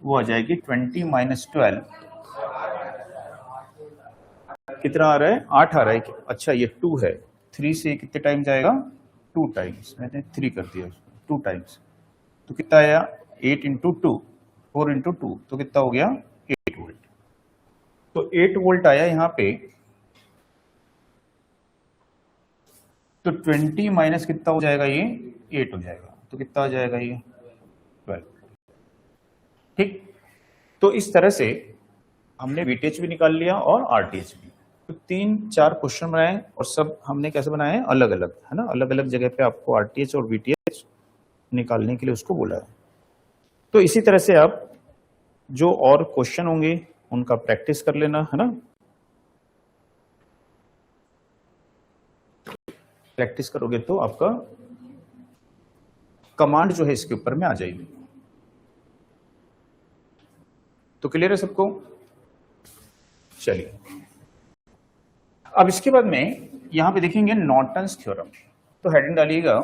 वो आ जाएगी 20 - 12, कितना आ रहा है, 8 आ रहा है। अच्छा ये 2 है, 3 से कितने टाइम जाएगा, 2 टाइम्स, मैंने 3 कर दिया उसको, 2 टाइम्स। तो कितना आया, 8 × 2 4 × 2, तो कितना हो गया, 8 वोल्ट। तो 8 वोल्ट आया यहाँ पे। तो 20 माइनस कितना हो जाएगा, ये 8 हो जाएगा, तो कितना आ जाएगा ये 12, ठीक। तो इस तरह से हमने VTH भी निकाल लिया और RTH भी। तो 3-4 क्वेश्चन बनाए और सब हमने कैसे बनाए हैं, अलग अलग, है ना, अलग अलग जगह पे आपको आरटीएच और वीटीएच निकालने के लिए उसको बोला है। तो इसी तरह से आप जो और क्वेश्चन होंगे उनका प्रैक्टिस कर लेना, है ना, प्रैक्टिस करोगे तो आपका कमांड जो है इसके ऊपर में आ जाएगी। तो क्लियर है सबको? चलिए, अब इसके बाद में यहां पे देखेंगे नॉर्टन्स थ्योरम। तो हेडिंग डालिएगा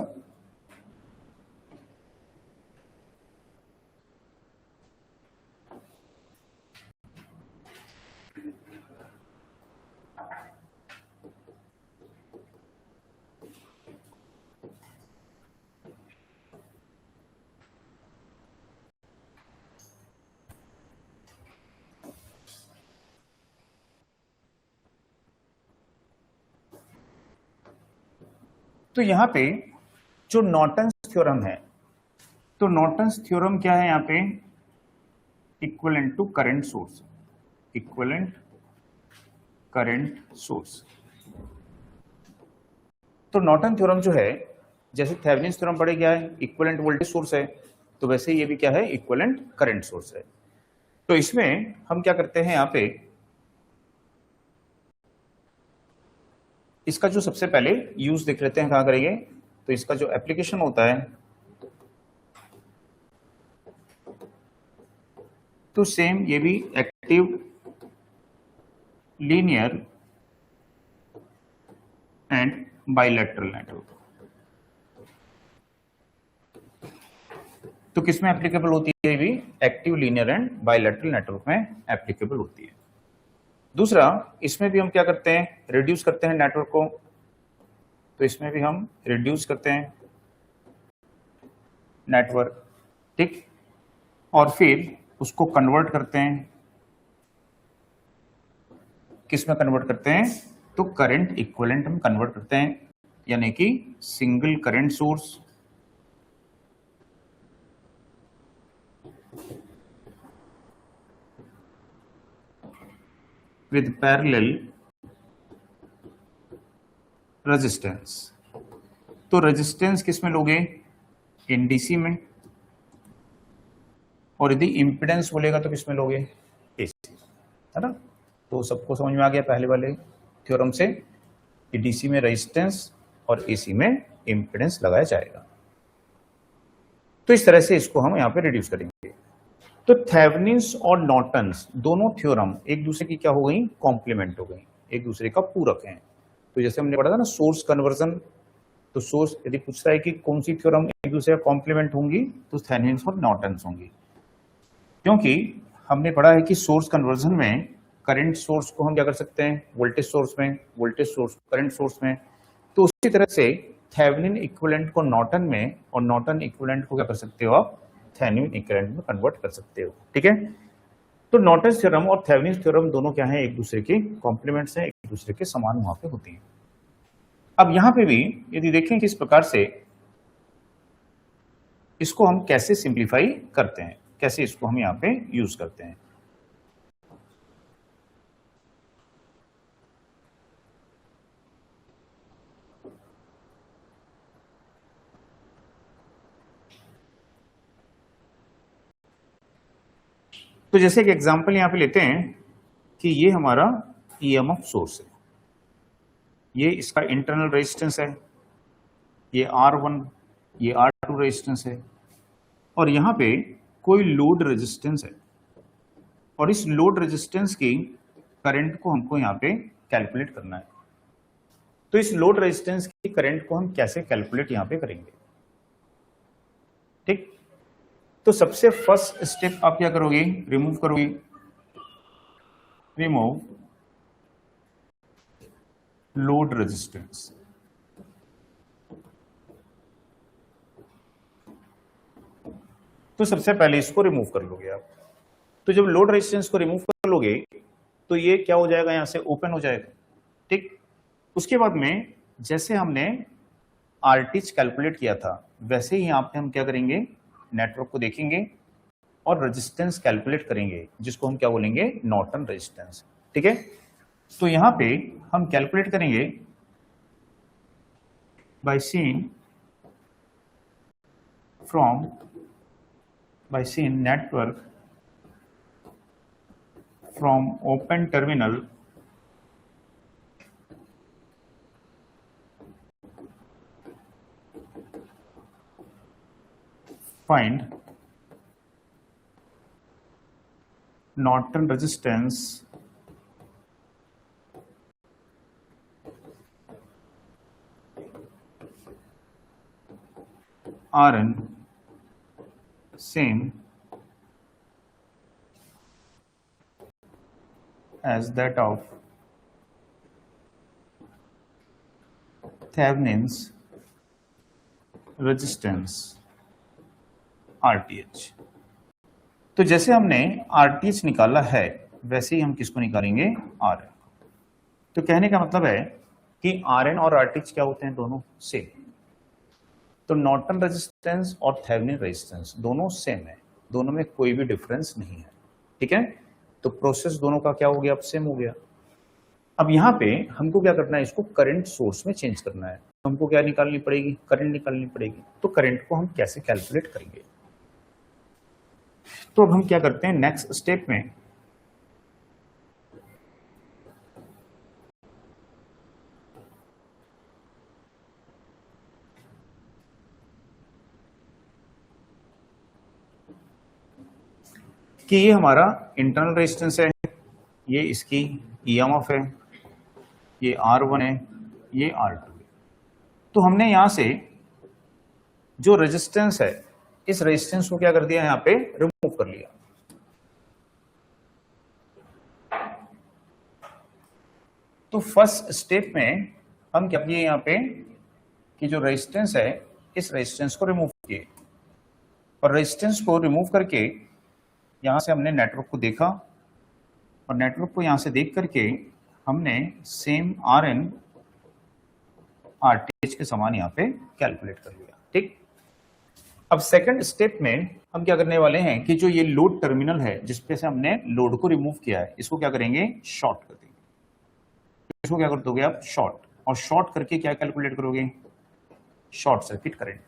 तो यहां पे जो नॉर्टन्स थ्योरम है, तो नॉर्टन्स थ्योरम क्या है, यहां पे equivalent to current source, equivalent current source. तो नॉर्टन थ्योरम जो है, जैसे थेवेनिन्स थ्योरम पढ़े क्या है, इक्विवेलेंट वोल्टेज सोर्स है, तो वैसे ये भी क्या है, इक्विवेलेंट करंट सोर्स है। तो इसमें हम क्या करते हैं, यहां पे इसका जो सबसे पहले यूज देख लेते हैं, कहां करेंगे। तो इसका जो एप्लीकेशन होता है, तो सेम ये भी active linear and bilateral network. तो किसमें एप्लीकेबल होती है, ये भी active linear and bilateral network में एप्लीकेबल होती है। दूसरा, इसमें भी हम क्या करते हैं, रिड्यूस करते हैं नेटवर्क को। तो इसमें भी हम रिड्यूस करते हैं नेटवर्क, ठीक, और फिर उसको कन्वर्ट करते हैं, किस में कन्वर्ट करते हैं, तो करंट इक्विवेलेंट में कन्वर्ट करते हैं, यानी कि single current source with parallel resistance. तो रेजिस्टेंस किस में लोगे, इन डीसी में, और यदि इंपेडेंस बोलेगा तो किस में लोगे, एसी, है ना। तो सबको समझ में आ गया पहले वाले थ्योरम से कि डीसी में रेजिस्टेंस और एसी में इंपेडेंस लगाया जाएगा। तो इस तरह से इसको हम यहां पे रिड्यूस करेंगे। तो थेवेनिन्स और नॉर्टन्स दोनों थ्योरम एक दूसरे की क्या हो गई, कॉम्प्लीमेंट हो गई, एक दूसरे का पूरक है। तो जैसे हमने पढ़ा था ना सोर्स कन्वर्जन, तो सोर्स यदि पूछता है कि कौन सी थ्योरम एक दूसरे का कॉम्प्लीमेंट होंगी, तो थेवेनिन्स और नॉर्टन्स होंगी। क्योंकि हमने पढ़ा है कि सोर्स कन्वर्जन में करंट सोर्स को हम क्या कर सकते हैं, वोल्टेज सोर्स में, वोल्टेज सोर्स करंट सोर्स में। तो उसी तरह से थेवेनिन इक्विवेलेंट को नॉर्टन में और नॉर्टन इक्विवेलेंट को क्या कर सकते हो आप, थेवेनिन इक्विवेलेंट में कन्वर्ट कर सकते हो, ठीक है। तो नॉर्टन थ्योरम और थेवेनिन थ्योरम दोनों क्या है, एक दूसरे के कॉम्प्लीमेंट्स हैं, एक दूसरे के समान वहां पे होती हैं। अब यहां पे भी यदि देखें किस प्रकार से इसको हम कैसे सिंप्लीफाई करते हैं, कैसे इसको हम यहां पे यूज करते हैं। तो जैसे एक एग्जांपल यहां पे लेते हैं कि ये हमारा ईएमएफ सोर्स है, ये इसका इंटरनल रेजिस्टेंस है, ये R1, ये R2 रेजिस्टेंस है, और यहां पे कोई लोड रेजिस्टेंस है, और इस लोड रेजिस्टेंस की करंट को हमको यहां पे कैलकुलेट करना है। तो इस लोड रेजिस्टेंस की करंट को हम कैसे कैलकुलेट यहां पे करेंगे, ठीक। तो सबसे फर्स्ट स्टेप आप क्या करोगे, रिमूव करोगे, रिमूव लोड रेजिस्टेंस। तो सबसे पहले इसको रिमूव कर लोगे आप। तो जब लोड रेजिस्टेंस को रिमूव कर लोगे तो ये क्या हो जाएगा, यहां से ओपन हो जाएगा, ठीक। उसके बाद में जैसे हमने आरटीएच कैलकुलेट किया था, वैसे ही यहां पे हम क्या करेंगे, नेटवर्क को देखेंगे और रेजिस्टेंस कैलकुलेट करेंगे, जिसको हम क्या बोलेंगे, नॉर्टन रेजिस्टेंस, ठीक है। तो यहां पे हम कैलकुलेट करेंगे by seeing network from open terminal find Norton resistance Rn same as that of Thevenin's resistance RTH। तो जैसे हमने RTH निकाला है वैसे ही हम किसको निकालेंगे, RN। तो कहने का मतलब है कि RN और RTH क्या होते हैं, दोनों सेम। तो नॉर्टन रेजिस्टेंस और थेवेनिन रेजिस्टेंस दोनों सेम है, दोनों में कोई भी डिफरेंस नहीं है, ठीक है। तो प्रोसेस दोनों का क्या हो गया, अब सेम हो गया। अब यहाँ पे हमको क्या करना है, इसको करंट सोर्स में चेंज करना है। तो हमको क्या निकालनी पड़ेगी, करंट निकालनी पड़ेगी। तो करंट को हम कैसे कैलकुलेट करेंगे, तो अब हम क्या करते हैं नेक्स्ट स्टेप में, कि ये हमारा इंटरनल रेजिस्टेंस है, ये इसकी ईएमएफ है, ये R1 है, ये R2 है। तो हमने यहां से जो रेजिस्टेंस है इस रेजिस्टेंस को क्या कर दिया, यहां पे रिमूव कर लिया। तो फर्स्ट स्टेप में हम क्या किए यहाँ पे कि जो रेजिस्टेंस है इस रेजिस्टेंस को रिमूव किए, और रेजिस्टेंस को रिमूव करके यहां से हमने नेटवर्क को देखा, और नेटवर्क को यहां से देख करके हमने सेम RN RTH के समान यहाँ पे कैलकुलेट कर लिया, ठीक। अब सेकंड स्टेप में हम क्या करने वाले हैं कि जो ये लोड टर्मिनल है जिसपे से हमने लोड को रिमूव किया है, इसको क्या करेंगे, शॉर्ट कर देंगे। इसको क्या कर दोगे आप, शॉर्ट, और शॉर्ट करके क्या कैलकुलेट करोगे, शॉर्ट सर्किट करंट।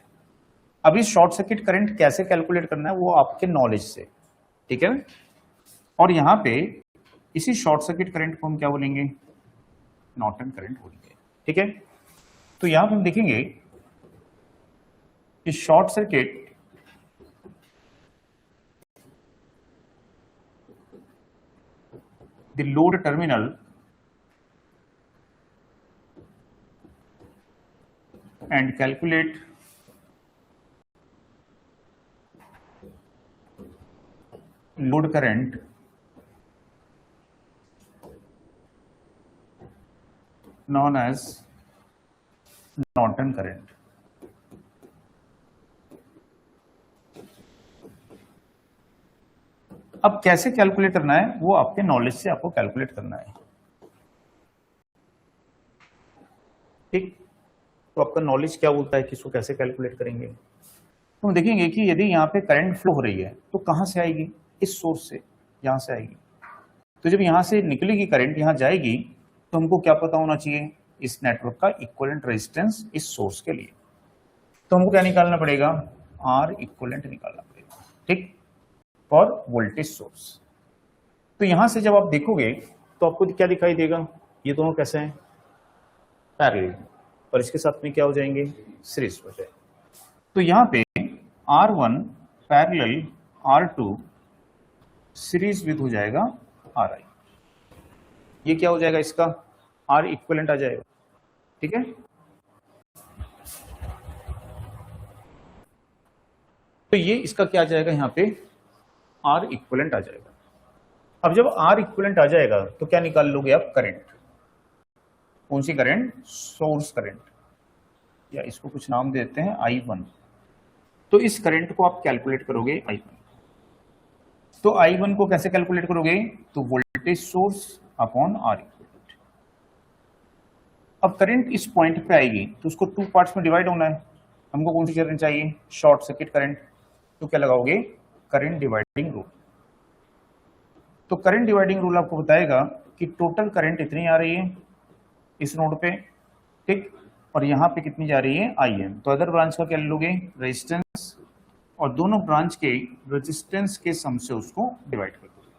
अब इस शॉर्ट सर्किट करंट कैसे कैलकुलेट करना है वो आपके नॉलेज से, ठीक है। और यहाँ पे इसी शॉर्ट सर्किट करंट को हम क्या बोलेंगे, नॉर्टन करंट बोलेंगे, ठीक है। तो यहां पे हम देखेंगे कि short circuit the load terminal and calculate load current known as Norton current। अब कैसे कैलकुलेट करना है वो आपके नॉलेज से आपको कैलकुलेट करना है, ठीक। तो आपका नॉलेज क्या बोलता है कि इसको कैसे कैलकुलेट करेंगे। तो हम देखेंगे कि यदि यहाँ पे करंट फ्लो हो रही है तो कहां से आएगी, इस सोर्स से, यहां से आएगी। तो जब यहां से निकलेगी करंट, यहां जाएगी, तो हमको क्या पता होना चाहिए, इस नेटवर्क का इक्विवेलेंट रेजिस्टेंस इस सोर्स के लिए। तो हमको क्या निकालना पड़ेगा, R इक्विवेलेंट निकालना पड़ेगा, ठीक, फॉर वोल्टेज सोर्स। तो यहां से जब आप देखोगे तो आपको क्या दिखाई देगा, ये दोनों कैसे हैं, पैरेलल, और इसके साथ में क्या हो जाएंगे, सीरीज हो जाएंगे। तो यहां पे R1 parallel R2 series with हो जाएगा RI, ये क्या हो जाएगा, इसका R इक्विवेलेंट आ जाएगा, ठीक है। तो ये इसका क्या आ जाएगा, यहाँ पे R इक्विवेलेंट आ जाएगा। अब जब R इक्विवेलेंट आ जाएगा तो क्या निकाल लोगे आप, करंट। कौन सी करंट, सोर्स करंट, या इसको कुछ नाम देते हैं I1। तो इस करंट को आप कैलकुलेट करोगे I1। तो I1 को कैसे कैलकुलेट करोगे, तो voltage source upon R equivalent. अब करंट इस पॉइंट पे आएगी तो उसको टू पार्ट्स में डिवाइड होना है, हमको कौन सी करंट चाहिए, शॉर्ट सर्किट करंट। तो क्या लगाओगे, करंट डिवाइडिंग रूल। तो करंट डिवाइडिंग रूल आपको बताएगा कि टोटल करंट इतनी आ रही है इस नोड पे, ठीक, और यहाँ पे कितनी जा रही है IN। तो अदर ब्रांच का क्या लोगे, रेजिस्टेंस, और दोनों ब्रांच के रेजिस्टेंस के सम से उसको डिवाइड कर दोगे।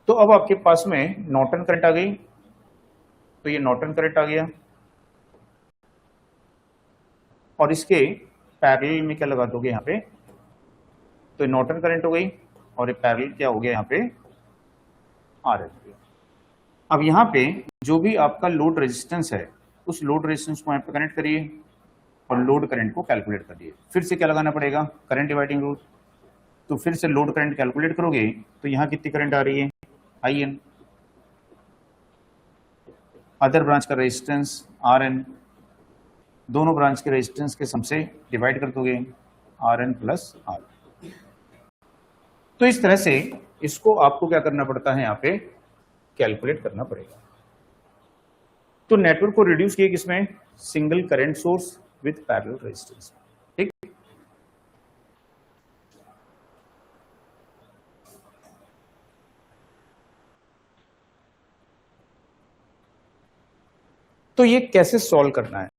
तो अब आपके पास में नॉर्टन करंट आ गई, तो ये नॉर्टन करंट आ गया, और इसके पैरेलल में क्या लगा दोगे यहाँ पे, तो नॉर्टन करंट हो गई, और ये पैरेलल क्या हो गया यहाँ पे, RL। अब यहाँ पे जो भी आपका लोड रेजिस्टेंस है उस लोड रेजिस्टेंस को यहाँ पे कनेक्ट करिए और लोड करंट को कैलकुलेट करिए। फिर से क्या लगाना पड़ेगा, करंट डिवाइडिंग रूल। तो फिर से लोड करंट कैलकुलेट करोगे तो यहाँ कितनी करंट आ रही है, IN, अदर ब्रांच का रेजिस्टेंस RN, दोनों ब्रांच के रेजिस्टेंस के सम से डिवाइड कर दोगे, RN प्लस R। तो इस तरह से इसको आपको क्या करना पड़ता है, यहाँ पे कैलकुलेट करना पड़ेगा। तो नेटवर्क को रिड्यूस किए किसमें, single current source with parallel resistance, ठीक। तो ये कैसे सॉल्व करना है,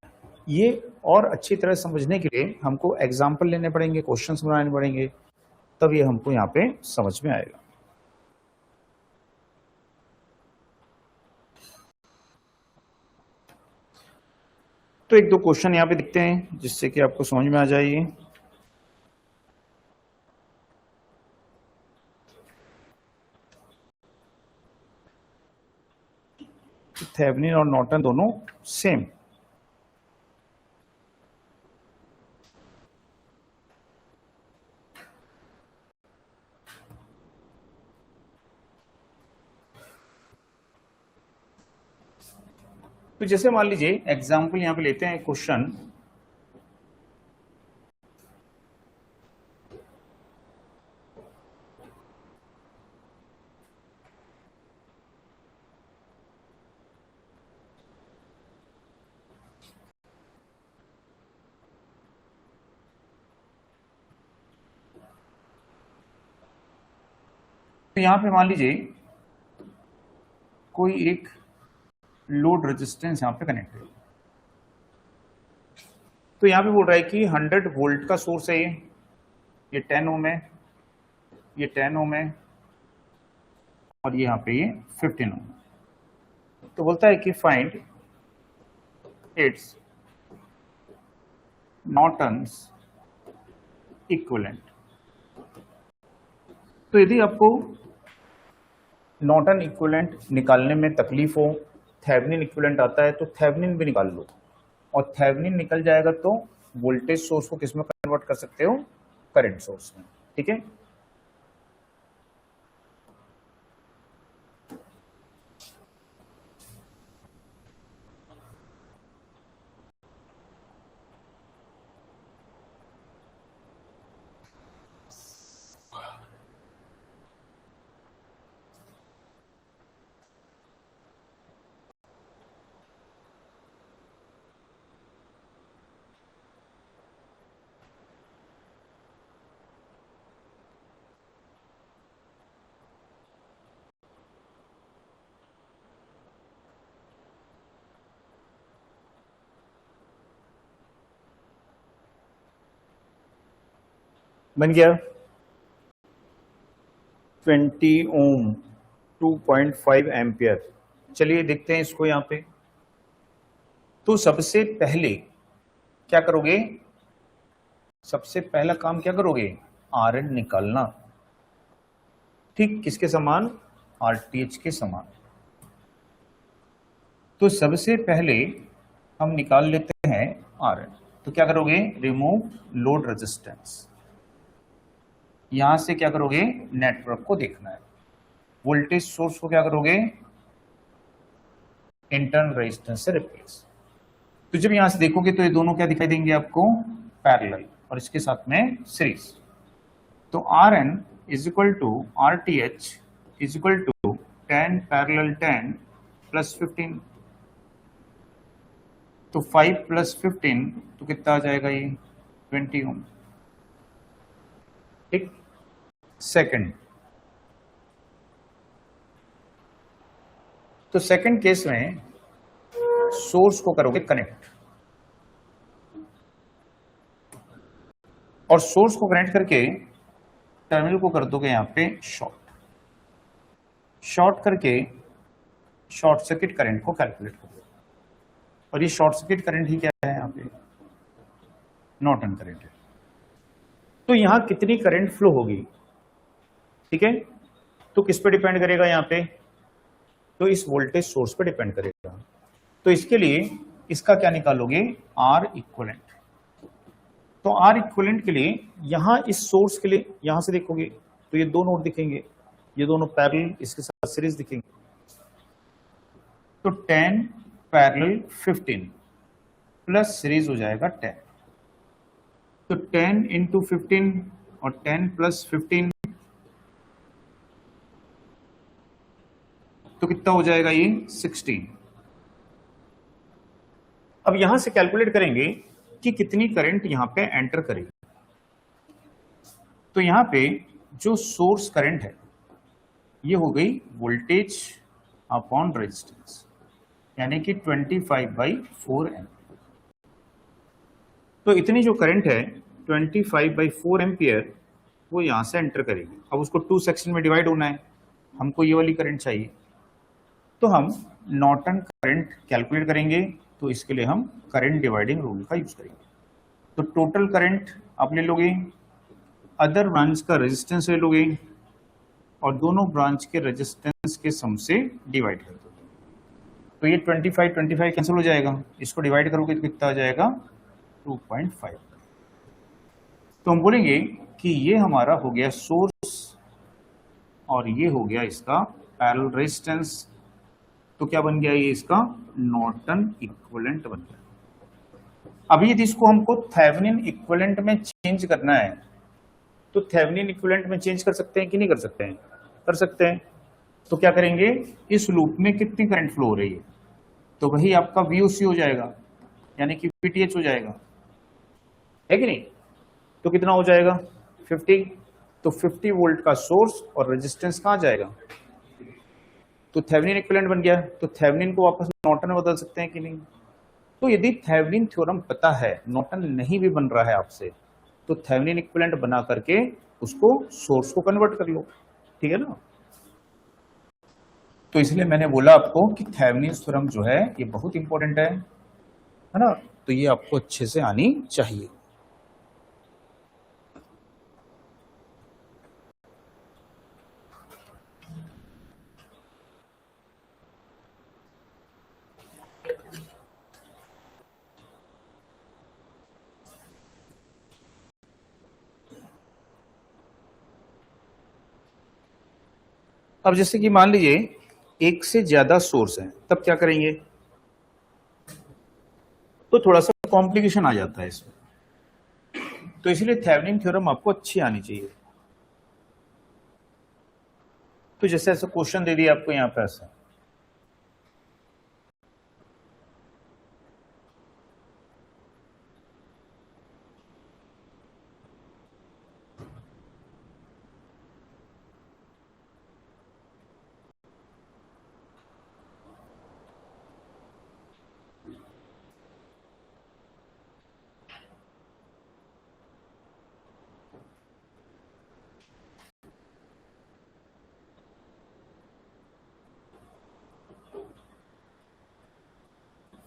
ये और अच्छी तरह समझने के लिए हमको एग्जाम्पल लेने पड़ेंगे, क्वेश्चंस बनाने पड़ेंगे, तब ये हमको यहाँ पे समझ में आएगा। तो एक दो क्वेश्चन यहाँ पे दिखते हैं जिससे कि आपको समझ में आ जाए। थेवेनिन और नॉर्टन दोनों सेम, तो जैसे मान लीजिए एग्जाम्पल यहां पे लेते हैं क्वेश्चन, तो यहां पे मान लीजिए कोई एक लोड रेजिस्टेंस यहां पे कनेक्ट है। तो यहां पे बोल रहा है कि 100 वोल्ट का सोर्स है, ये 10 ओम है, ये 10 ओम है, और यहाँ पे ये 15 ओम। तो बोलता है कि फाइंड इट्स नॉर्टन्स इक्विवेलेंट। तो यदि आपको नॉर्टन इक्विवेलेंट निकालने में तकलीफ हो, थेवेनिन इक्विवेलेंट आता है तो थेवेनिन भी निकाल लो, और थेवेनिन निकल जाएगा तो वोल्टेज सोर्स को किस में कन्वर्ट कर सकते हो, करंट सोर्स में, ठीक है। बन गया 20 ओम 2.5 एम्पियर। चलिए देखते हैं इसको यहाँ पे। तो सबसे पहले क्या करोगे, सबसे पहला काम क्या करोगे, RN निकालना, ठीक, किसके समान, RTH के समान। तो सबसे पहले हम निकाल लेते हैं RN। तो क्या करोगे, रिमूव लोड रेजिस्टेंस, यहां से क्या करोगे, नेटवर्क को देखना है, वोल्टेज सोर्स को क्या करोगे, इंटरनल रेजिस्टेंस से रिप्लेस। तो जब यहां से देखोगे तो ये दोनों क्या दिखाई देंगे आपको, पैरेलल, और इसके साथ में सीरीज। तो RN is equal to RTH is equal to 10 parallel 10 plus 15। तो 5 प्लस 15 तो कितना आ जाएगा, ये 20 ओम, ठीक। सेकंड, तो सेकंड केस में सोर्स को करोगे कनेक्ट, और सोर्स को कनेक्ट करके टर्मिनल को कर दोगे यहां पे शॉर्ट, शॉर्ट करके शॉर्ट सर्किट करंट को कैलकुलेट कर दो। और ये शॉर्ट सर्किट करंट ही क्या है यहां पे, नॉर्टन करंट है। तो यहां कितनी करंट फ्लो होगी, ठीक है, तो किस पे डिपेंड करेगा यहां पे, तो इस वोल्टेज सोर्स पे डिपेंड करेगा। तो इसके लिए इसका क्या निकालोगे, आर इक्विवेलेंट। तो आर इक्विवेलेंट के लिए यहां इस सोर्स के लिए यहां से देखोगे तो ये दो नोड दिखेंगे, ये दोनों पैरेलल इसके साथ सीरीज दिखेंगे। तो 10 पैरेलल 15 प्लस सीरीज हो जाएगा 10। तो 10 इंटू 15 और 10 प्लस 15 तो कितना हो जाएगा ये 16। अब यहां से कैलकुलेट करेंगे कि कितनी करंट यहां पे एंटर करेगी। तो यहां पे जो सोर्स करंट है ये हो गई वोल्टेज अपॉन रेजिस्टेंस, यानी कि 25/4 एम्पियर। तो इतनी जो करंट है 25/4 एम्पियर वो यहां से एंटर करेगी। अब उसको 2 सेक्शन में डिवाइड होना है, हमको ये वाली करंट चाहिए, तो हम नॉर्टन करंट कैलकुलेट करेंगे। तो इसके लिए हम करंट डिवाइडिंग रूल का यूज करेंगे। तो टोटल करंट आप ले लोगे, अदर ब्रांच का रेजिस्टेंस ले लोगे और दोनों ब्रांच के रेजिस्टेंस के सम से डिवाइड कर दोगे। तो ये 25 कैंसिल हो जाएगा, इसको डिवाइड करोगे तो कितना आ जाएगा 2.5। तो हम बोलेंगे कि ये हमारा हो गया सोर्स और ये हो गया इसका पैरेलल रेजिस्टेंस। तो क्या बन गया ये इसका नॉर्टन इक्विवेलेंट बन गया। अभी यदि इसको हमको थेवेनिन इक्विवेलेंट में चेंज करना है तो थेवेनिन इक्विवेलेंट में चेंज कर सकते हैं कि नहीं कर सकते हैं, कर सकते हैं। तो क्या करेंगे, इस लूप में कितनी करंट फ्लो हो रही है, तो वही आपका VOC हो जाएगा, यानी कि VTH हो जाएगा, है कि नहीं। तो कितना हो जाएगा 50। तो 50 वोल्ट का सोर्स और रेजिस्टेंस कहां जाएगा, तो थेवेनिन इक्विवेलेंट बन गया। तो थेवेनिन को वापस नॉर्टन में बदल सकते हैं कि नहीं। तो यदि थेवेनिन थ्योरम पता है, नॉर्टन नहीं भी बन रहा है आपसे, तो थेवेनिन इक्विवेलेंट बना करके उसको सोर्स को कन्वर्ट कर लो, ठीक है ना। तो इसलिए मैंने बोला आपको कि थेवेनिन थ्योरम जो है ये बहुत इंपॉर्टेंट है ना। तो ये आपको अच्छे से आनी चाहिए। अब जैसे कि मान लीजिए एक से ज्यादा सोर्स है, तब क्या करेंगे, तो थोड़ा सा कॉम्प्लिकेशन आ जाता है इसमें। तो इसलिए थेवेनिन थ्योरम आपको अच्छी आनी चाहिए। तो जैसे ऐसा क्वेश्चन दे दिया आपको यहां पे ऐसा,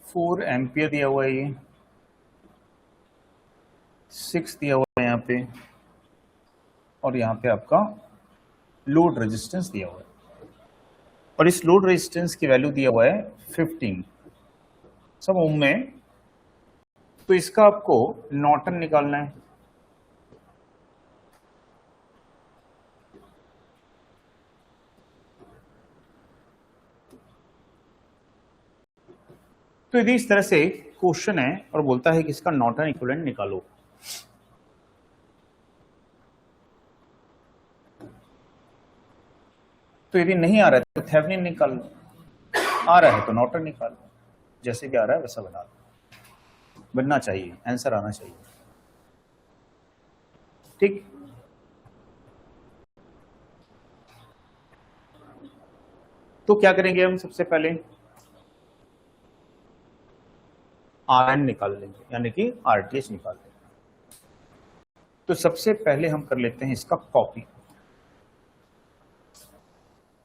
फोर एम्पियर दिया हुआ है, ये 6 दिया हुआ है यहाँ पे, और यहाँ पे आपका लोड रेजिस्टेंस दिया हुआ है, और इस लोड रेजिस्टेंस की वैल्यू दिया हुआ है 15 सब ओम में। तो इसका आपको नॉर्टन निकालना है। तो यदि इस तरह से क्वेश्चन है और बोलता है कि इसका नॉर्टन इक्विवेलेंट निकालो, तो यदि नहीं आ रहा है तो थेवेनिन निकाल लो, आ रहा है तो नॉर्टन निकाल लो, जैसे भी आ रहा है वैसा बना लो। बनना चाहिए, आंसर आना चाहिए, ठीक। तो क्या करेंगे हम सबसे पहले RN निकाल लेंगे, यानी कि RTH निकाल लेंगे। तो सबसे पहले हम कर लेते हैं इसका कॉपी,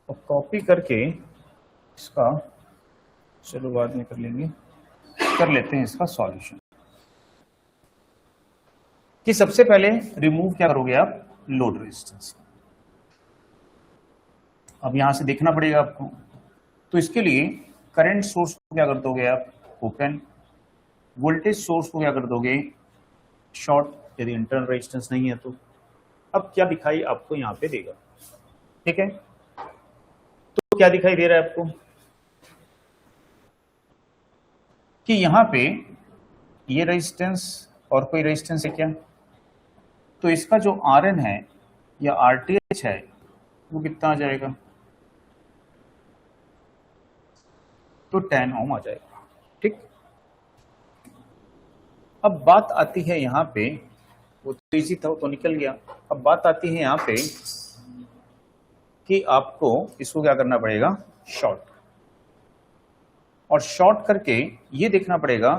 और कॉपी करके इसका, चलो बाद में कर लेंगे, कर लेते हैं इसका सॉल्यूशन। कि सबसे पहले रिमूव क्या करोगे आप, लोड रेजिस्टेंस। अब यहां से देखना पड़ेगा आपको, तो इसके लिए करंट सोर्स को क्या कर दोगे आप, ओपन। वोल्टेज सोर्स को क्या कर दोगे, शॉर्ट, यदि इंटरनल रेजिस्टेंस नहीं है तो। अब क्या दिखाई आपको यहां पे देगा, ठीक है। तो क्या दिखाई दे रहा है आपको कि यहां पे ये रेजिस्टेंस और कोई रेजिस्टेंस है क्या, तो इसका जो RN है या RTH है वो कितना आ जाएगा, तो 10 ओम आ जाएगा, ठीक। अब बात आती है यहां पे, वो तो इजी था, वो तो निकल गया। अब बात आती है यहां पे कि आपको इसको क्या करना पड़ेगा, शॉर्ट। और शॉर्ट करके ये देखना पड़ेगा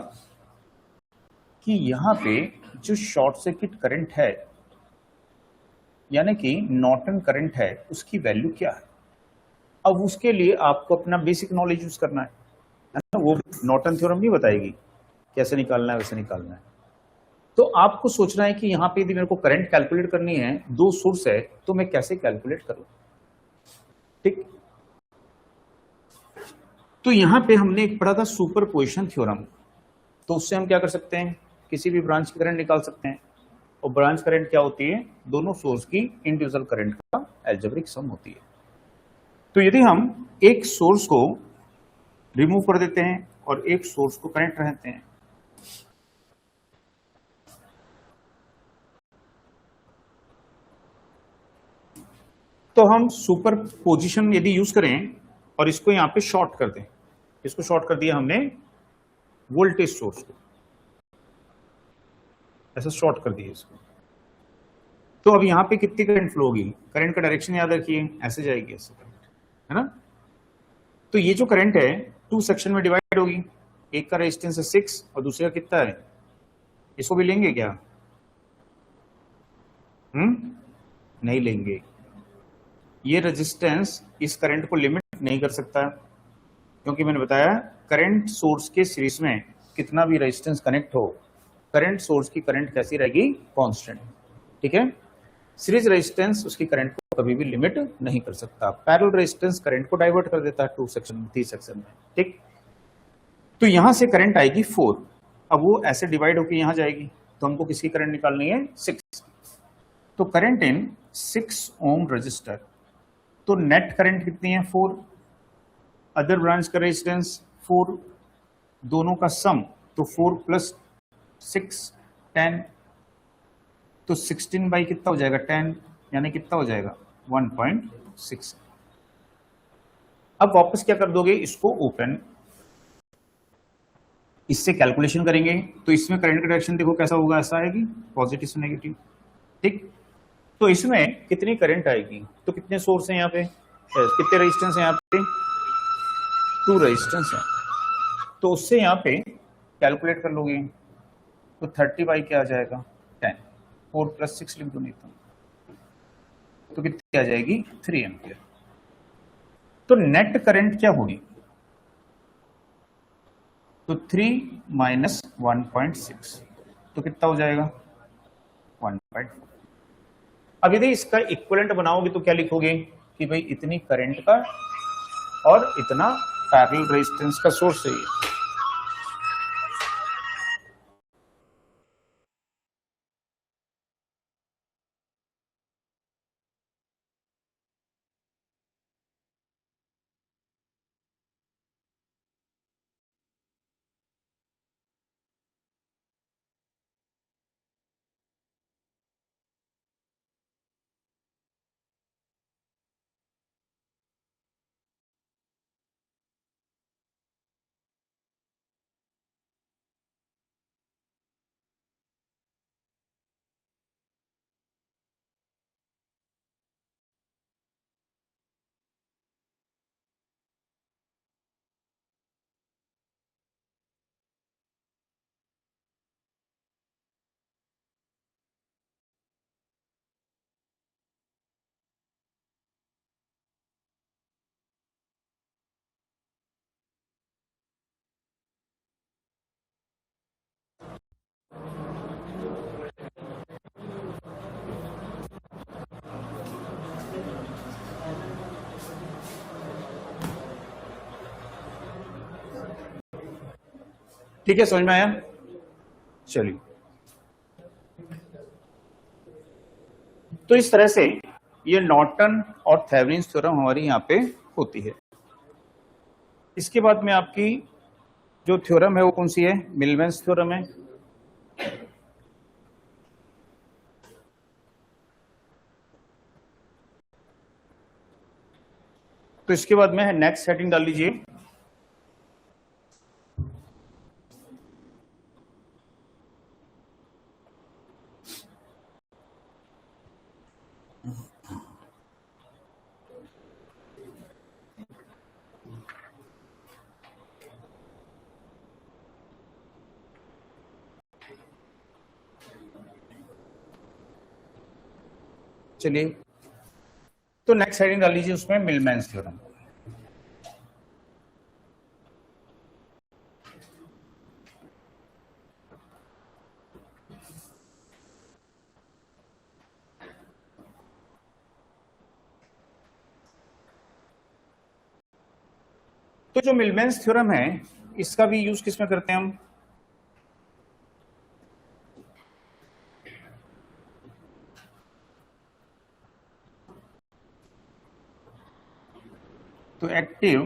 कि यहां पे जो शॉर्ट सर्किट करंट है, यानी कि नॉर्टन करंट है, उसकी वैल्यू क्या है। अब उसके लिए आपको अपना बेसिक नॉलेज यूज करना है ना। वो नॉर्टन थ्योरम नहीं बताएगी कैसे निकालना है, वैसे निकालना है। तो आपको सोचना है कि यहां पे यदि मेरे को करंट कैलकुलेट करनी है, दो सोर्स है, तो मैं कैसे कैलकुलेट करूं, ठीक। तो यहां पे हमने एक पढ़ा था सुपर पोजिशन थ्योरम, तो उससे हम क्या कर सकते हैं, किसी भी ब्रांच की करंट निकाल सकते हैं। और ब्रांच करंट क्या होती है, दोनों सोर्स की इंडिविजुअल करंट का एल्जेब्रिक सम होती है। तो यदि हम एक सोर्स को रिमूव कर देते हैं और एक सोर्स को कनेक्ट रहते हैं, तो हम सुपर पोजिशन यदि यूज करें और इसको यहां पे शॉर्ट कर दें, इसको शॉर्ट कर दिया हमने वोल्टेज सोर्स को, ऐसा शॉर्ट कर दिया इसको, तो अब यहां पे कितनी करंट फ्लो होगी, करंट का डायरेक्शन याद रखिए, ऐसे जाएगी, ऐसे करंट, है ना। तो ये जो करंट है टू सेक्शन में डिवाइड होगी, एक का रेजिस्टेंस है 6 और दूसरे का कितना है, इसको भी लेंगे क्या, नहीं लेंगे। ये रेजिस्टेंस इस करंट को लिमिट नहीं कर सकता, क्योंकि मैंने बताया करंट सोर्स के सीरीज में कितना भी रेजिस्टेंस कनेक्ट हो, करंट सोर्स की करंट कैसी रहेगी, कांस्टेंट, ठीक है। सीरीज रेजिस्टेंस उसकी करंट को कभी भी लिमिट नहीं कर सकता। पैरेलल रेजिस्टेंस करंट को डाइवर्ट कर देता है टू सेक्शन, थ्री सेक्शन में, ठीक। तो यहां से करंट आएगी 4, अब वो ऐसे डिवाइड होकर यहां जाएगी, तो हमको किसकी करंट निकालनी है, 6। तो करंट इन 6 ओम रजिस्टर, तो नेट करंट कितनी है, 4, अदर ब्रांच का रेजिस्टेंस 4, दोनों का सम, तो 4 प्लस 6 10, तो 16 बाई कितना हो जाएगा, 10, यानी कितना हो जाएगा, 1.6। अब वापस क्या कर दोगे, इसको ओपन, इससे कैलकुलेशन करेंगे, तो इसमें करंट का डायरेक्शन देखो कैसा होगा, ऐसा आएगी, पॉजिटिव से नेगेटिव, ठीक। तो इसमें कितनी करंट आएगी, तो कितने सोर्स हैं यहाँ पे, कितने रेजिस्टेंस हैं यहाँ पे, 2 रेजिस्टेंस है, तो उससे यहाँ पे कैलकुलेट कर लोगे, तो 30 बाई क्या आ जाएगा, 10, 4 प्लस 6 लिख दो, नहीं तो कितनी आ जाएगी, 3 एम्पियर। तो नेट करंट क्या होगी, तो 3 माइनस 1.6, तो कितना हो जाएगा, 1.4। अब यदि इसका इक्विवेलेंट बनाओगे तो क्या लिखोगे कि भाई इतनी करंट का और इतना पैरेलल रेजिस्टेंस का सोर्स है। ठीक है, समझ में आया? चलिए, तो इस तरह से ये नॉर्टन और थेवेनिन्स थ्योरम हमारी यहां पे होती है। इसके बाद में आपकी जो थ्योरम है वो कौन सी है? मिलमैन्स थ्योरम है। तो इसके बाद में नेक्स्ट हेडिंग डाल लीजिए, चलिए तो नेक्स्ट हेडिंग डाल लीजिए उसमें मिलमैन्स थ्योरम। तो जो मिलमैन्स थ्योरम है इसका भी यूज किसमें करते हैं हम? तो active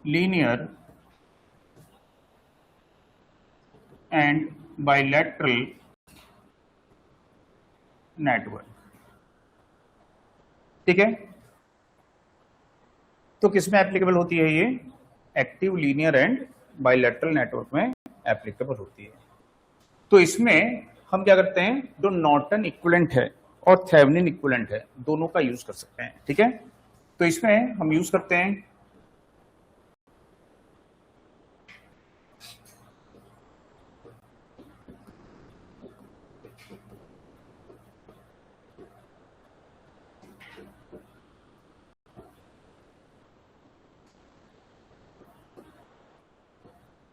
linear and bilateral network, ठीक है। तो किसमें एप्लीकेबल होती है ये? Active linear and bilateral network में एप्लीकेबल होती है। तो इसमें हम क्या करते हैं, जो नॉर्टन इक्विवेलेंट है और थेवेनिन इक्विवेलेंट है दोनों का यूज कर सकते हैं, ठीक है। तो इसमें हम यूज करते हैं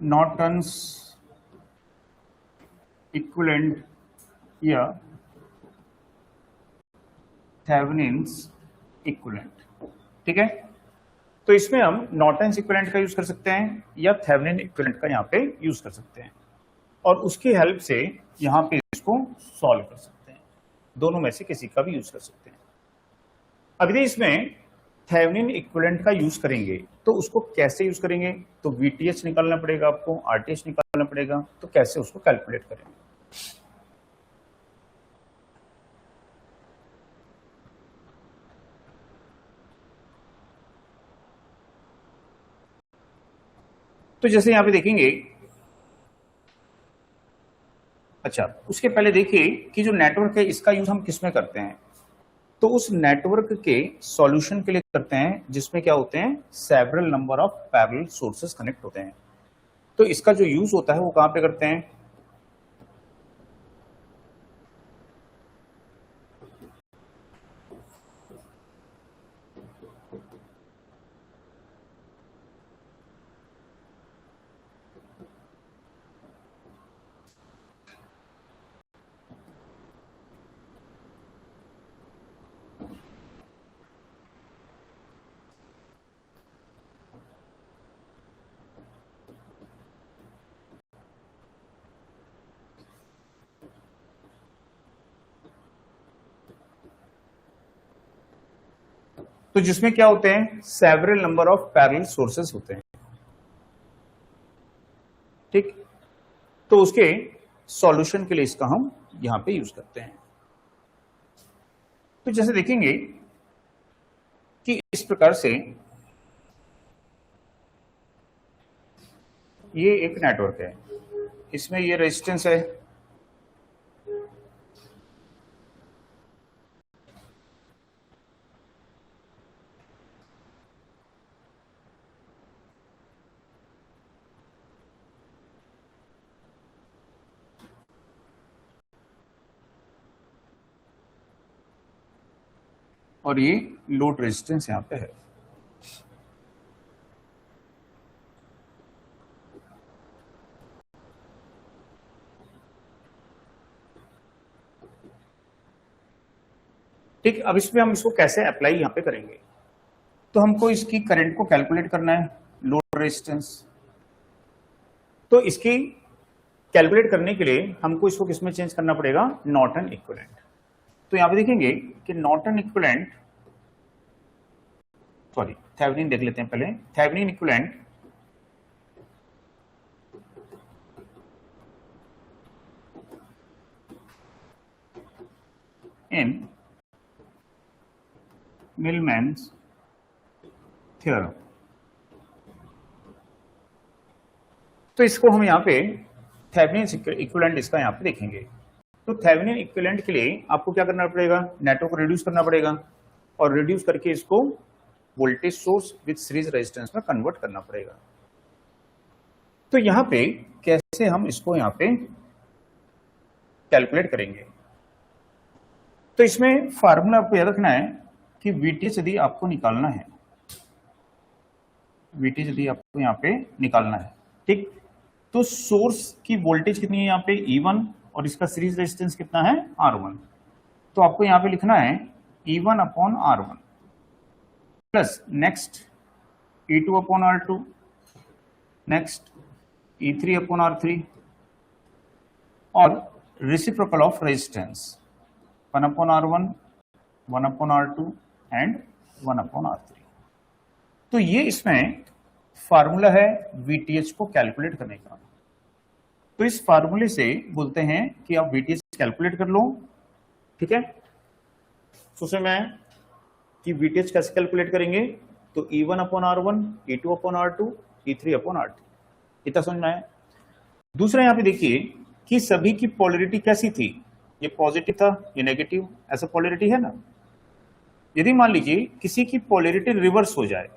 नॉर्टन्स इक्विवेलेंट या थेवेनिन्स इक्विवेलेंट, ठीक है। तो इसमें हम नॉर्टन्स इक्विवेलेंट का यूज कर सकते हैं या थेवेनिन इक्विवेलेंट का यहां पे यूज कर सकते हैं और उसकी हेल्प से यहां पे इसको सॉल्व कर सकते हैं। दोनों में से किसी का भी यूज कर सकते हैं। अगर इसमें थेवेनिन इक्विवेलेंट का यूज करेंगे तो उसको कैसे यूज करेंगे? तो वीटीएच निकालना पड़ेगा आपको, आरटीएच निकालना पड़ेगा। तो कैसे उसको कैलकुलेट करेंगे? तो जैसे यहां पे देखेंगे, अच्छा उसके पहले देखिए कि जो नेटवर्क है इसका यूज हम किस में करते हैं। तो उस नेटवर्क के सॉल्यूशन के लिए करते हैं जिसमें क्या होते हैं, several number of parallel sources connect होते हैं। तो इसका जो यूज होता है वो कहां पे करते हैं? तो जिसमें क्या होते हैं, several number of parallel sources होते हैं, ठीक। तो उसके सॉल्यूशन के लिए इसका हम यहां पे यूज करते हैं। तो जैसे देखेंगे कि इस प्रकार से ये एक नेटवर्क है, इसमें ये रेजिस्टेंस है, और ये लोड रेजिस्टेंस यहां पे है। ठीक, अब इसमें हम इसको कैसे अप्लाई यहां पे करेंगे? तो हमको इसकी करंट को कैलकुलेट करना है, लोड रेजिस्टेंस। तो इसकी कैलकुलेट करने के लिए हमको इसको किसमें चेंज करना पड़ेगा, नॉर्टन इक्विवेलेंट। तो यहां पे देखेंगे कि नॉर्टन इक्विवेलेंट, सॉरी थेवेनिन देख लेते हैं पहले। Thevenin equivalent in Millman's theorem. तो इसको हम यहां पे थेवेनिन इक्विवेलेंट इसका यहां पे देखेंगे। तो थेवेनिन इक्विवेलेंट के लिए आपको क्या करना पड़ेगा, नेटवर्क को रिड्यूस करना पड़ेगा और रिड्यूस करके इसको voltage source with series resistance में कन्वर्ट करना पड़ेगा। तो यहां पे कैसे हम इसको यहां पे कैलकुलेट करेंगे, तो इसमें फार्मूला आपको याद रखना है कि VTH यदि आपको निकालना है, VTH यदि आपको यहां पे निकालना है, ठीक, तो सोर्स की वोल्टेज कितनी है यहां पे E1 और इसका सीरीज रेजिस्टेंस कितना है R1। तो आपको यहां पे लिखना है E1 upon R1 plus next E2 upon R2, next E3 upon R3 और reciprocal of resistance 1 upon R1, 1 upon R2 and 1 upon R3। तो ये इसमें फार्मूला है VTH को कैलकुलेट करने का। तो इस फार्मूले से बोलते हैं कि आप VTH कैलकुलेट कर लो, ठीक है। सोचे मैं कि VTH कैसे कैलकुलेट करेंगे, तो E1 upon R1, E2 upon R2, E3 upon R3, इतना समझ में आया। दूसरा यहां पे देखिए कि सभी की पोलरिटी कैसी थी, ये पॉजिटिव था, ये नेगेटिव, ऐसा पोलरिटी है ना। यदि मान लीजिए किसी की पोलरिटी रिवर्स हो जाए,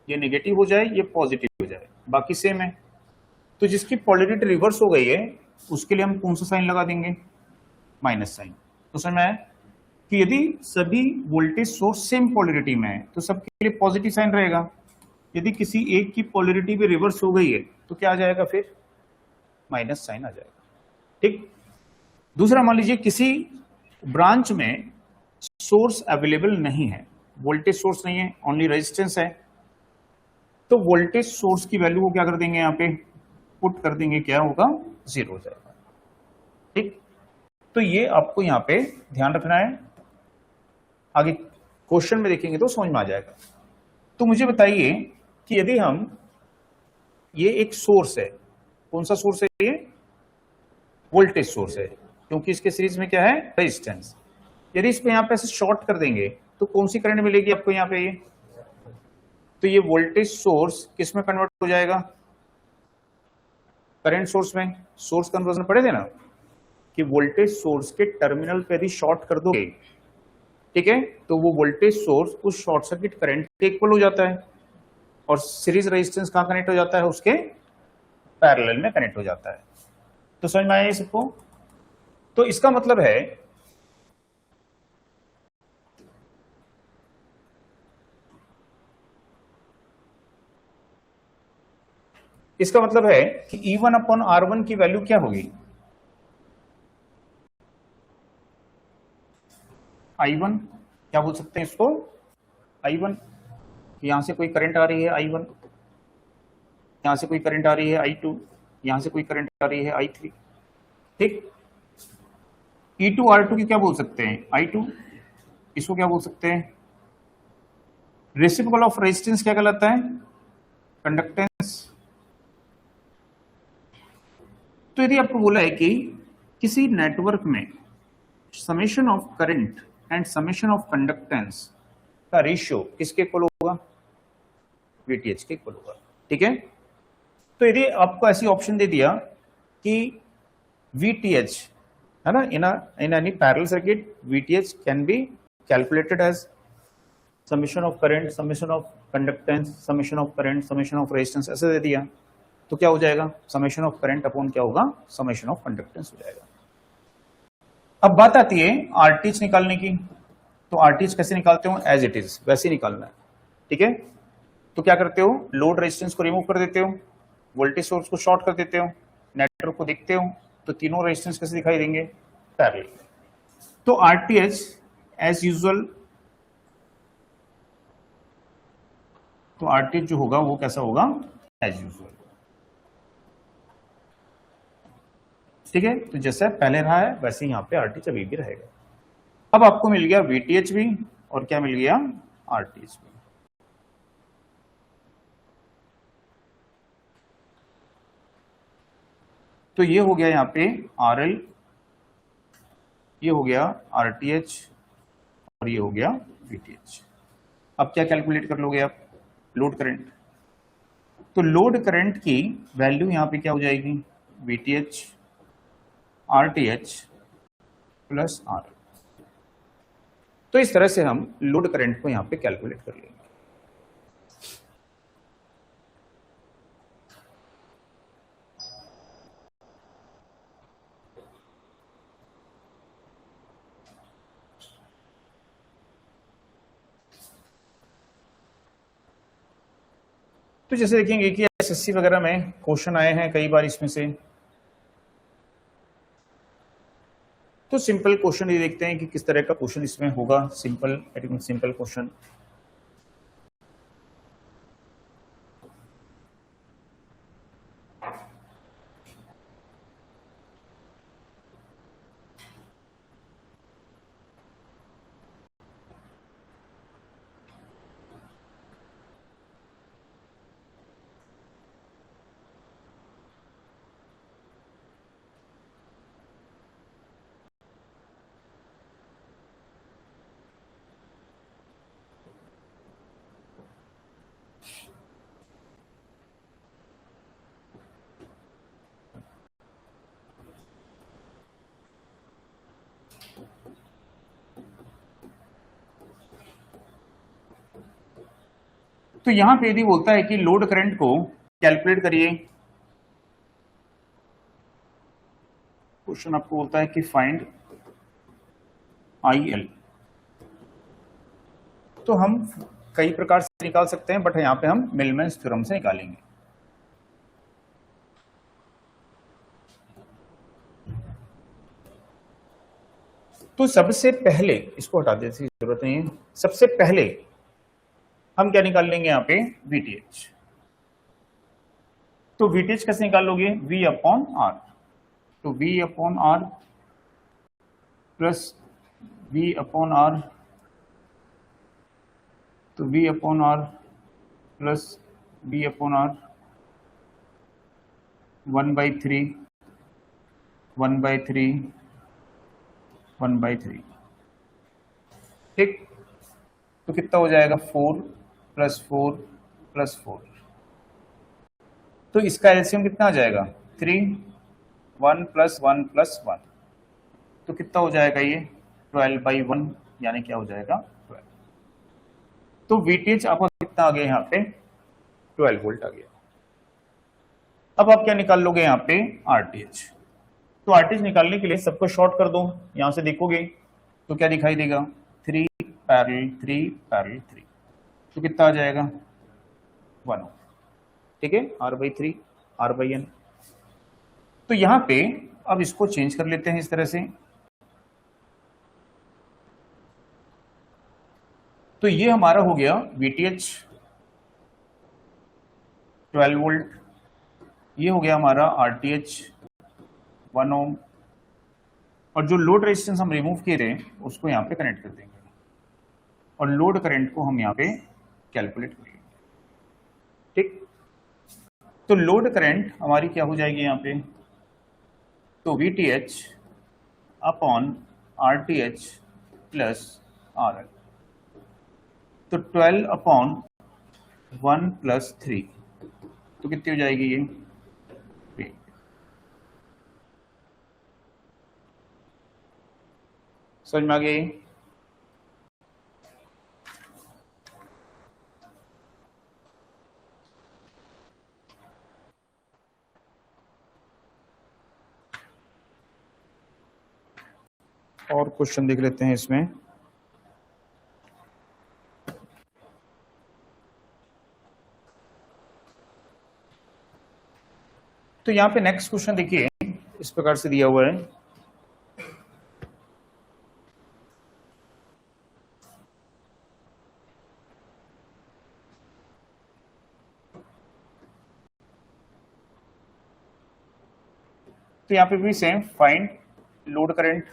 ये नेगेटिव हो जाए, ये पॉजिटिव हो जाए, बाकी सेम है, तो जिसकी पोलरिटी रिवर्स हो गई है उसके लिए हम कौन सा साइन लगा देंगे, माइनस साइन। तो समझ में आया कि यदि सभी वोल्टेज सोर्स सेम पोलरिटी में है तो सबके लिए पॉजिटिव साइन रहेगा। यदि किसी एक की पोलरिटी भी रिवर्स हो गई है तो क्या आ जाएगा, फिर माइनस साइन आ जाएगा, ठीक। दूसरा मान लीजिए किसी ब्रांच में सोर्स अवेलेबल नहीं है, वोल्टेज सोर्स नहीं है, ओनली रेजिस्टेंस है, तो वोल्टेज सोर्स की वैल्यू को क्या कर देंगे, यहां पे पुट कर देंगे, क्या होगा, 0 हो जाएगा, ठीक। तो ये आपको यहां पे ध्यान रखना है, आगे क्वेश्चन में देखेंगे तो समझ में आ जाएगा। तो मुझे बताइए कि यदि हम, ये एक सोर्स है, कौन सा सोर्स है ये, वोल्टेज सोर्स है, क्योंकि इसके सीरीज में क्या है, रेजिस्टेंस। यदि इसको यहां पे ऐसे शॉर्ट कर देंगे तो कौन सी करंट मिलेगी आपको यहां पे, ये तो ये वोल्टेज सोर्स किस में कन्वर्ट हो जाएगा, करंट सोर्स में। सोर्स कन्वर्जन पढ़े थे ना कि वोल्टेज सोर्स के टर्मिनल पे यदि शॉर्ट कर दोगे, ठीक है, तो वो वोल्टेज सोर्स उस शॉर्ट सर्किट करंट के इक्वल हो जाता है और सीरीज रेजिस्टेंस कहां कनेक्ट हो जाता है, उसके पैरेलल में कनेक्ट हो जाता है। तो समझ में आया ये सबको। तो इसका मतलब है कि E1 अपॉन R1 की वैल्यू क्या होगी, I1, क्या बोल सकते हैं इसको, I1, यहां से कोई करंट आ रही है I1, यहां से कोई करंट आ रही है I2, यहां से कोई करंट आ रही है I3, ठीक। E2 R2 की क्या बोल सकते हैं, I2, इसको क्या बोल सकते हैं, रेसिप्रोकल ऑफ रेजिस्टेंस क्या कहलाता है, कंडक्टेंस। तो यदि आपको बोला है कि किसी नेटवर्क में summation of current and summation of conductance का रेशियो किसके इक्वल होगा, VTH के इक्वल होगा, ठीक है। तो यदि आपको ऐसी ऑप्शन दे दिया कि VTH है ना, in any parallel circuit VTH can be calculated as summation of current, summation of conductance, summation of current, summation of resistance, ऐसे दे दिया तो क्या हो जाएगा, समेशन ऑफ करंट अपॉन क्या होगा, समेशन ऑफ कंडक्टेंस हो जाएगा। अब बात आती है RTH निकालने की। तो RTH कैसे निकालते हो, एज इट इज वैसे ही निकालना है, ठीक है। तो क्या करते हो, लोड रेजिस्टेंस को रिमूव कर देते हो, वोल्टेज सोर्स को शॉर्ट कर देते हो, नेटवर्क को देखते हो, तो तीनों रेजिस्टेंस कैसे दिखाई देंगे, पैरेलल। तो RTH एज यूजुअल, तो RTH जो होगा वो कैसा होगा, एज यूजुअल। ठीक है, तो जैसा पहले रहा है वैसे यहाँ पे RTH अभी भी रहेगा। अब आपको मिल गया VTH भी और क्या मिल गया, RTH भी। तो ये हो गया यहाँ पे RL, ये हो गया RTH और ये हो गया VTH। अब क्या कैलकुलेट कर लोगे आप, लोड करंट। तो लोड करंट की वैल्यू यहाँ पे क्या हो जाएगी, VTH RTH प्लस RL। तो इस तरह से हम लोड करंट को यहाँ पे कैलकुलेट कर लेंगे। तो जैसे देखेंगे कि SSC वगैरह में क्वेश्चन आए हैं कई बार इसमें से, तो सिंपल क्वेश्चन ये देखते हैं कि किस तरह का क्वेश्चन इसमें होगा। Simple question. तो यहां पे यदि बोलता है कि लोड करंट को कैलकुलेट करिए, क्वेश्चन आपको बोलता है कि फाइंड IL, तो हम कई प्रकार से निकाल सकते हैं, बट यहां पे हम मिलमैन्स थ्योरम से निकालेंगे। तो सबसे पहले इसको हटा देने की जरूरत नहीं है, सबसे पहले हम क्या निकाल लेंगे यहाँ पे, VTH। तो VTH कैसे निकालोगे, V अपॉन R। तो V upon R plus V upon R, तो V upon R plus V upon R 1/3 1/3 1/3। ठीक, तो कितना हो जाएगा, 4 + 4 + 4। तो इसका एलसीएम कितना आ जाएगा, 3, 1 + 1 + 1, तो कितना हो जाएगा ये 12/1, यानी क्या हो जाएगा 12। तो VTH आपका कितना आ गया यहाँ पे, 12 वोल्ट आ गया। अब आप क्या निकाल लोगे यहाँ पे, RTH। तो RTH निकालने के लिए सबको शॉर्ट कर दो, यहां से देखोगे तो क्या दिखाई देगा, 3 पैरेलल 3 पैरेलल 3, तो कितना आ जाएगा 1। ठीक है, R/3 R/N। तो यहां पे अब इसको चेंज कर लेते हैं इस तरह से। तो ये हमारा हो गया VTH 12 वोल्ट, ये हो गया हमारा RTH 1 ओम, और जो लोड रेजिस्टेंस हम रिमूव किए थे उसको यहाँ पे कनेक्ट कर देंगे और लोड करंट को हम यहाँ पे कैलकुलेट करेंगे। ठीक, तो लोड करंट हमारी क्या हो जाएगी यहाँ पे, तो VTH upon RTH plus RL, तो 12 अपॉन 1 + 3, तो कितनी हो जाएगी ये 3। समझ में आ गई। और क्वेश्चन देख लेते हैं इसमें। तो यहाँ पे नेक्स्ट क्वेश्चन देखिए, इस प्रकार से दिया हुआ है। तो तो यहाँ पे भी सेम, फाइंड लोड करंट।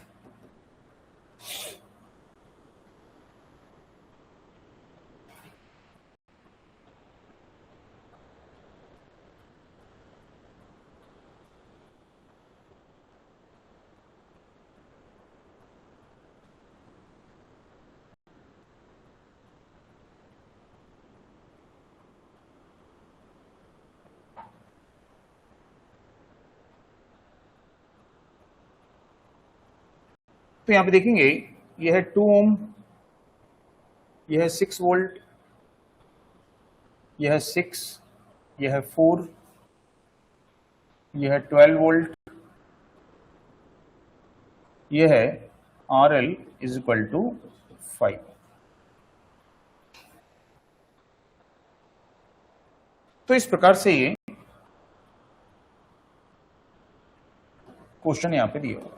तो यहाँ पे देखेंगे यह है 2 ओम, यह है 6 वोल्ट, यह है 6, यह है 4, यह है 12 वोल्ट, यह है RL इज इक्वल टू 5। तो इस प्रकार से ये क्वेश्चन यहां पे दिया हुआ है।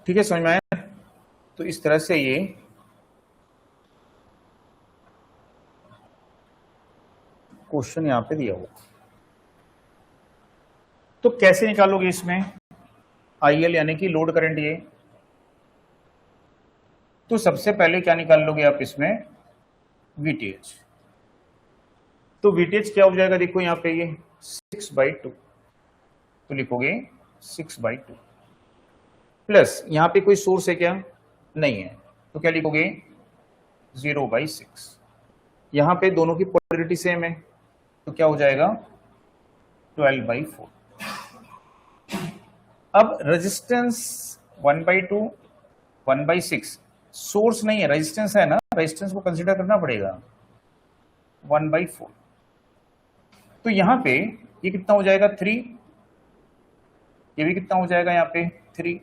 ठीक है, समझ में आया? तो इस तरह से ये क्वेश्चन यहां पे दिया हुआ। तो कैसे निकालोगे इसमें IL यानी कि लोड करंट ये? तो सबसे पहले क्या निकाल लोगे आप इसमें? VTH। तो VTH क्या हो जाएगा? देखो यहां पे ये 6/2, तो लिखोगे 6/2 प्लस यहां पे कोई सोर्स है क्या? नहीं है, तो क्या लिखोगे? 0/6। यहां पे दोनों की पोलैरिटी सेम है, तो क्या हो जाएगा? 12/4। अब रेजिस्टेंस 1/2, 1/6, सोर्स नहीं है, रेजिस्टेंस है ना, रेजिस्टेंस को कंसीडर करना पड़ेगा। 1/4, तो यहां पे ये कितना हो जाएगा? 3। ये भी कितना हो जाएगा यहाँ पे? 3।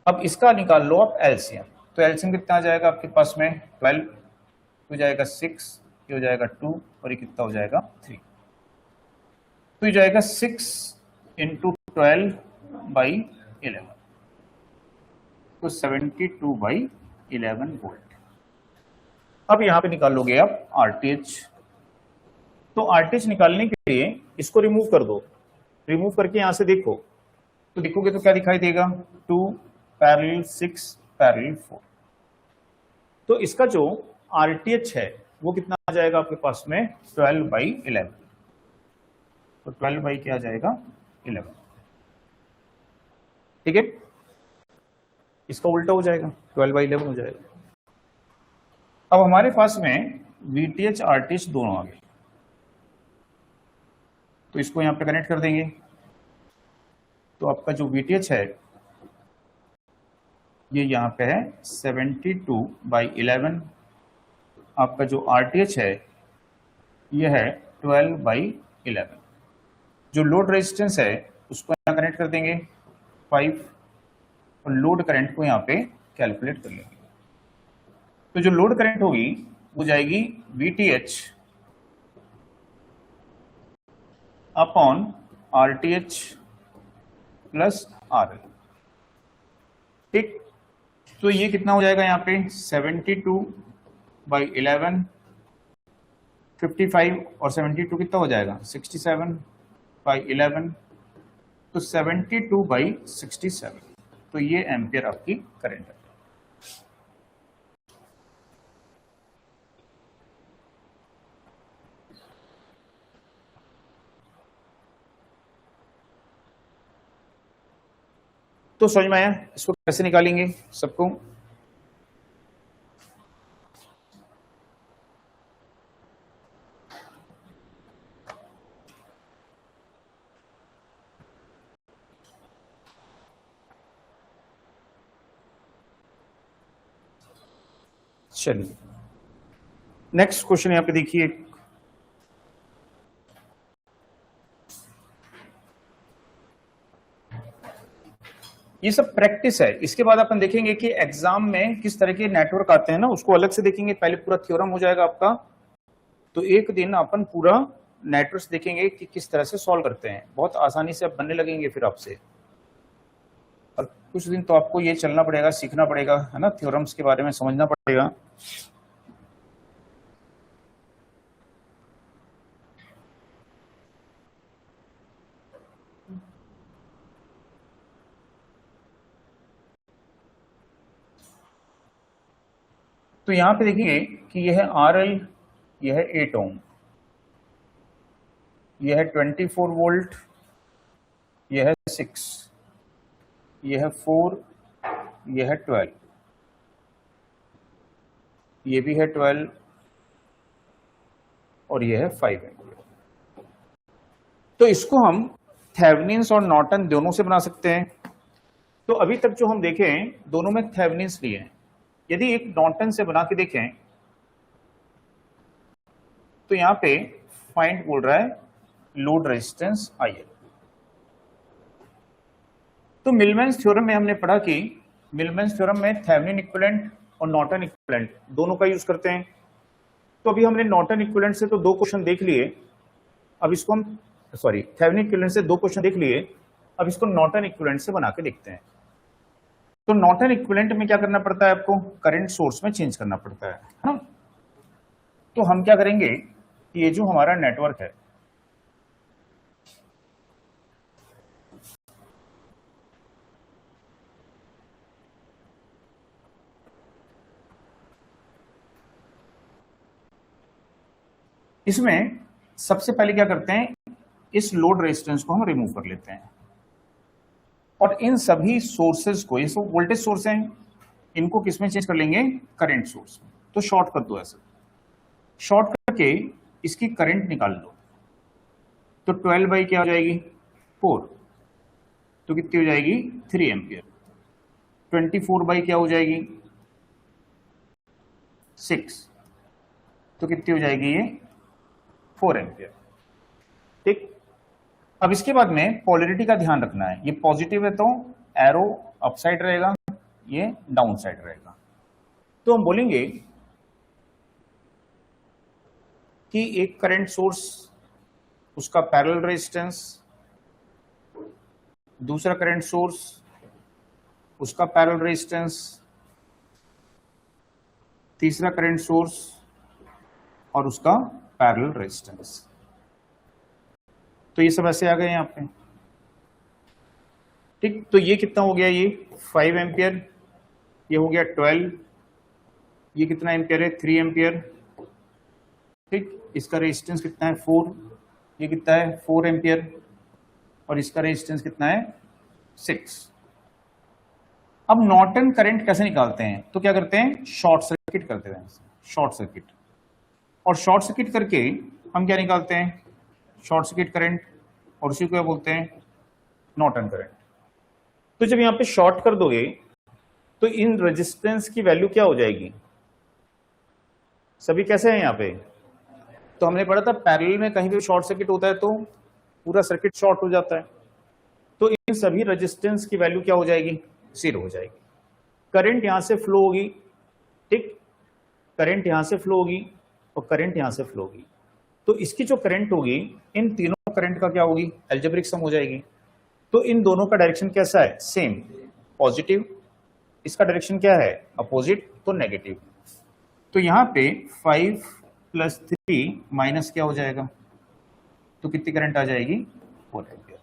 अब इसका निकाल लो आप एलसीएम। तो एलसीएम कितना आ जाएगा आपके पास में? 12 हो जाएगा 6, ये हो जाएगा 2, और ये कितना हो जाएगा? 3। तो ये जाएगा 6 × 12/11, तो 72/11 वोल्ट। अब यहां पे निकाल लोगे आप RTH। तो RTH निकालने के लिए इसको रिमूव कर दो। रिमूव करके यहां से देखो, तो देखोगे तो क्या दिखाई देगा? 2 पैरेलल 6 पैरेलल 4। तो इसका जो RTH है वो कितना आ जाएगा आपके पास में? 12/11। तो 12 बाई क्या आ जाएगा? 11। ठीक है, इसका उल्टा हो जाएगा, 12/11 हो जाएगा। अब हमारे पास में VTH RTH दोनों आ गए, तो इसको यहां पे कनेक्ट कर देंगे। तो आपका जो VTH है ये यहां पे है 72/11। आपका जो RTH है ये है 12/11। जो लोड रेजिस्टेंस है उसको यहां कनेक्ट कर देंगे 5, और लोड करंट को यहां पे कैलकुलेट कर लेंगे। तो जो लोड करंट होगी वो जाएगी VTH upon RTH plus RL। ठीक, तो ये कितना हो जाएगा यहाँ पे? 72/11, 55 और 72 कितना हो जाएगा? 67/11, तो 72/67। तो ये एम्पियर आपकी करंट है। तो समझ में आया इसको कैसे निकालेंगे सबको? चलिए नेक्स्ट क्वेश्चन यहाँ पे देखिए, ये सब प्रैक्टिस है। इसके बाद अपन देखेंगे कि एग्जाम में किस तरह के नेटवर्क आते हैं ना, उसको अलग से देखेंगे। पहले पूरा थ्योरम हो जाएगा आपका, तो एक दिन अपन पूरा नेटवर्क्स देखेंगे कि किस तरह से सॉल्व करते हैं। बहुत आसानी से अब बनने लगेंगे फिर आपसे। और कुछ दिन तो आपको ये चलना पड़ेगा, सीखना पड़ेगा, है ना, थ्योरम्स के बारे में समझना पड़ेगा। तो यहां पे देखिए कि यह है RL, यह है 8 ओम, यह है 24 वोल्ट, यह है 6, यह है 4, यह है 12, ये भी है 12 और यह है 5 एम्पीयर। तो इसको हम थेवेनिन्स और नॉर्टन दोनों से बना सकते हैं। तो अभी तक जो हम देखें दोनों में थेवेनिन्स लिए हैं। यदि एक नॉर्टन से बना के देखें तो यहां पे फाइंड बोल रहा है लोड रेजिस्टेंस IL। तो मिलमैन्स थ्योरम में हमने पढ़ा कि मिलमैन्स थ्योरम में थेवेनिन इक्विवेलेंट और नॉर्टन इक्विवेलेंट दोनों का यूज करते हैं। तो अभी हमने नॉर्टन इक्विवेलेंट से तो 2 क्वेश्चन देख लिए, अब इसको हम थेवेनिन इक्विवेलेंट से 2 क्वेश्चन देख लिए, अब इसको नॉर्टन इक्विवेलेंट से बना के देखते हैं। तो नॉर्टन इक्विवेलेंट में क्या करना पड़ता है आपको, करंट सोर्स में चेंज करना पड़ता है ना। तो हम क्या करेंगे कि ये जो हमारा नेटवर्क है, इसमें सबसे पहले क्या करते हैं, इस लोड रेजिस्टेंस को हम रिमूव कर लेते हैं और इन सभी सोर्सेज को, ये सब वोल्टेज सोर्स हैं, इनको किस में चेंज कर लेंगे, करंट सोर्स में। तो शॉर्ट कर दो, ऐसे शॉर्ट करके इसकी करंट निकाल लो। तो 12 बाई क्या हो जाएगी, 4, तो कितनी हो जाएगी 3 एम्पियर। 24 बाई क्या हो जाएगी 6, तो कितनी हो जाएगी ये 4 एम्पियर। ठीक, अब इसके बाद में पोलैरिटी का ध्यान रखना है। ये पॉजिटिव है तो एरो अप साइड रहेगा, ये डाउन साइड रहेगा। तो हम बोलेंगे कि एक करंट सोर्स, उसका पैरेलल रेजिस्टेंस, दूसरा करंट सोर्स, उसका पैरेलल रेजिस्टेंस, तीसरा करंट सोर्स और उसका पैरेलल रेजिस्टेंस। तो ये सब ऐसे आ गए यहाँ पे। ठीक, तो ये कितना हो गया, ये 5 एम्पियर, ये हो गया 12, ये कितना एम्पियर है 3 एम्पियर। ठीक, इसका रेजिस्टेंस कितना है 4, ये कितना है 4 एम्पियर और इसका रेजिस्टेंस कितना है 6। अब नॉर्टन करंट कैसे निकालते हैं, तो क्या करते हैं, शॉर्ट सर्किट करते हैं, शॉर्ट सर्किट। और शॉर्ट सर्किट करके हम क्या निकालते हैं, शॉर्ट सर्किट करंट, और उसी को क्या बोलते हैं, नॉर्टन करंट। तो जब यहां पे शॉर्ट कर दोगे तो इन रेजिस्टेंस की वैल्यू क्या हो जाएगी, सभी कैसे हैं यहां पे, तो हमने पढ़ा था पैरेलल में कहीं भी शॉर्ट सर्किट होता है तो पूरा सर्किट शॉर्ट हो जाता है। तो इन सभी रेजिस्टेंस की वैल्यू क्या हो जाएगी, 0 हो जाएगी। करंट यहां से फ्लो होगी, ठीक, करंट यहां से फ्लो होगी और करंट यहां से फ्लो होगी। तो इसकी जो करंट होगी, इन तीनों करंट का क्या होगी, अलजेब्रिक सम हो जाएगी। तो इन दोनों का डायरेक्शन कैसा है, सेम, पॉजिटिव। इसका डायरेक्शन क्या है, अपोजिट, तो नेगेटिव। तो यहां पे 5 + 3 माइनस क्या हो जाएगा, तो कितनी करंट आ जाएगी, 4 एम्पियर।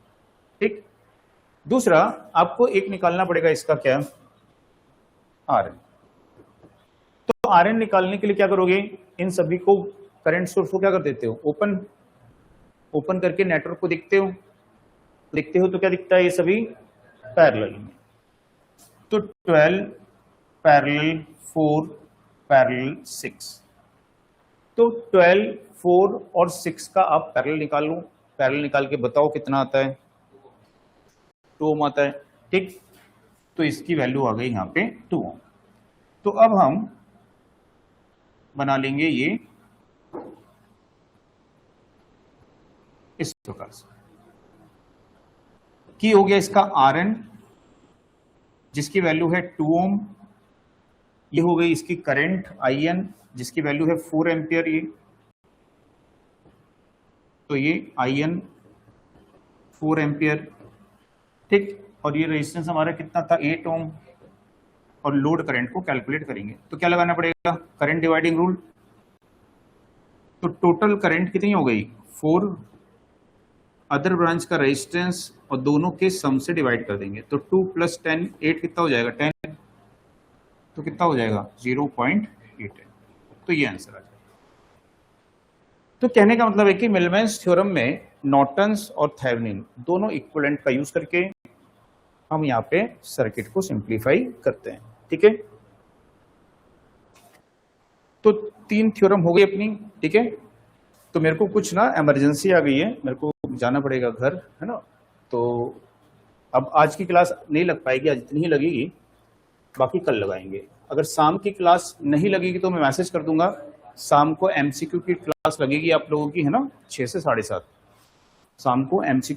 ठीक, दूसरा आपको एक निकालना पड़ेगा, इसका क्या, RN। तो RN निकालने के लिए क्या करोगे, इन सभी को करंट सोर्स को क्या कर देते हो, ओपन करके नेटवर्क को देखते हो तो क्या दिखता है, ये सभी पैरेलल में। तो 12 पैरेलल 4 पैरेलल 6, तो 12, 4 और 6 का आप पैरेलल निकाल लो। पैरेलल निकाल के बताओ कितना आता है, 2 ओम आता है। ठीक, तो इसकी वैल्यू आ गई यहाँ पे 2 ओम। तो अब हम बना लेंगे ये इस प्रकार से कि हो गया इसका Rn जिसकी वैल्यू है 2 ओम, ये हो गई इसकी करंट IN जिसकी वैल्यू है 4 एम्पियर, ये तो ये IN 4 एम्पियर, ठीक। और ये रेजिस्टेंस हमारा कितना था 8 ओम, और लोड करंट को कैलकुलेट करेंगे तो क्या लगाना पड़ेगा, करंट डिवाइडिंग रूल। तो टोटल करंट कितनी हो गई 4, अदर ब्रांच का रेजिस्टेंस और दोनों के सम से डिवाइड कर देंगे तो 2 + 10 8 कितना हो जाएगा 10, तो कितना हो जाएगा 0.8। तो ये आंसर आ जाएगा। तो कहने का मतलब है कि मिलमैन्स थ्योरम में नॉर्टन्स और थेवेनिन दोनों इक्विवेलेंट का यूज करके हम यहाँ पे सर्किट को सिंप्लीफाई करते हैं, ठीक है। तो 3 थ्योरम हो गई अपनी, ठीक है। तो मेरे को कुछ ना इमरजेंसी आ गई है, मेरे को जाना पड़ेगा घर, है ना। तो अब आज की क्लास नहीं लग पाएगी, आज इतनी ही लगेगी, बाकी कल लगाएंगे। अगर शाम की क्लास नहीं लगेगी तो मैं मैसेज कर दूंगा। शाम को MCQ की क्लास लगेगी आप लोगों की, है ना, 6 से 7:30 शाम को MCQ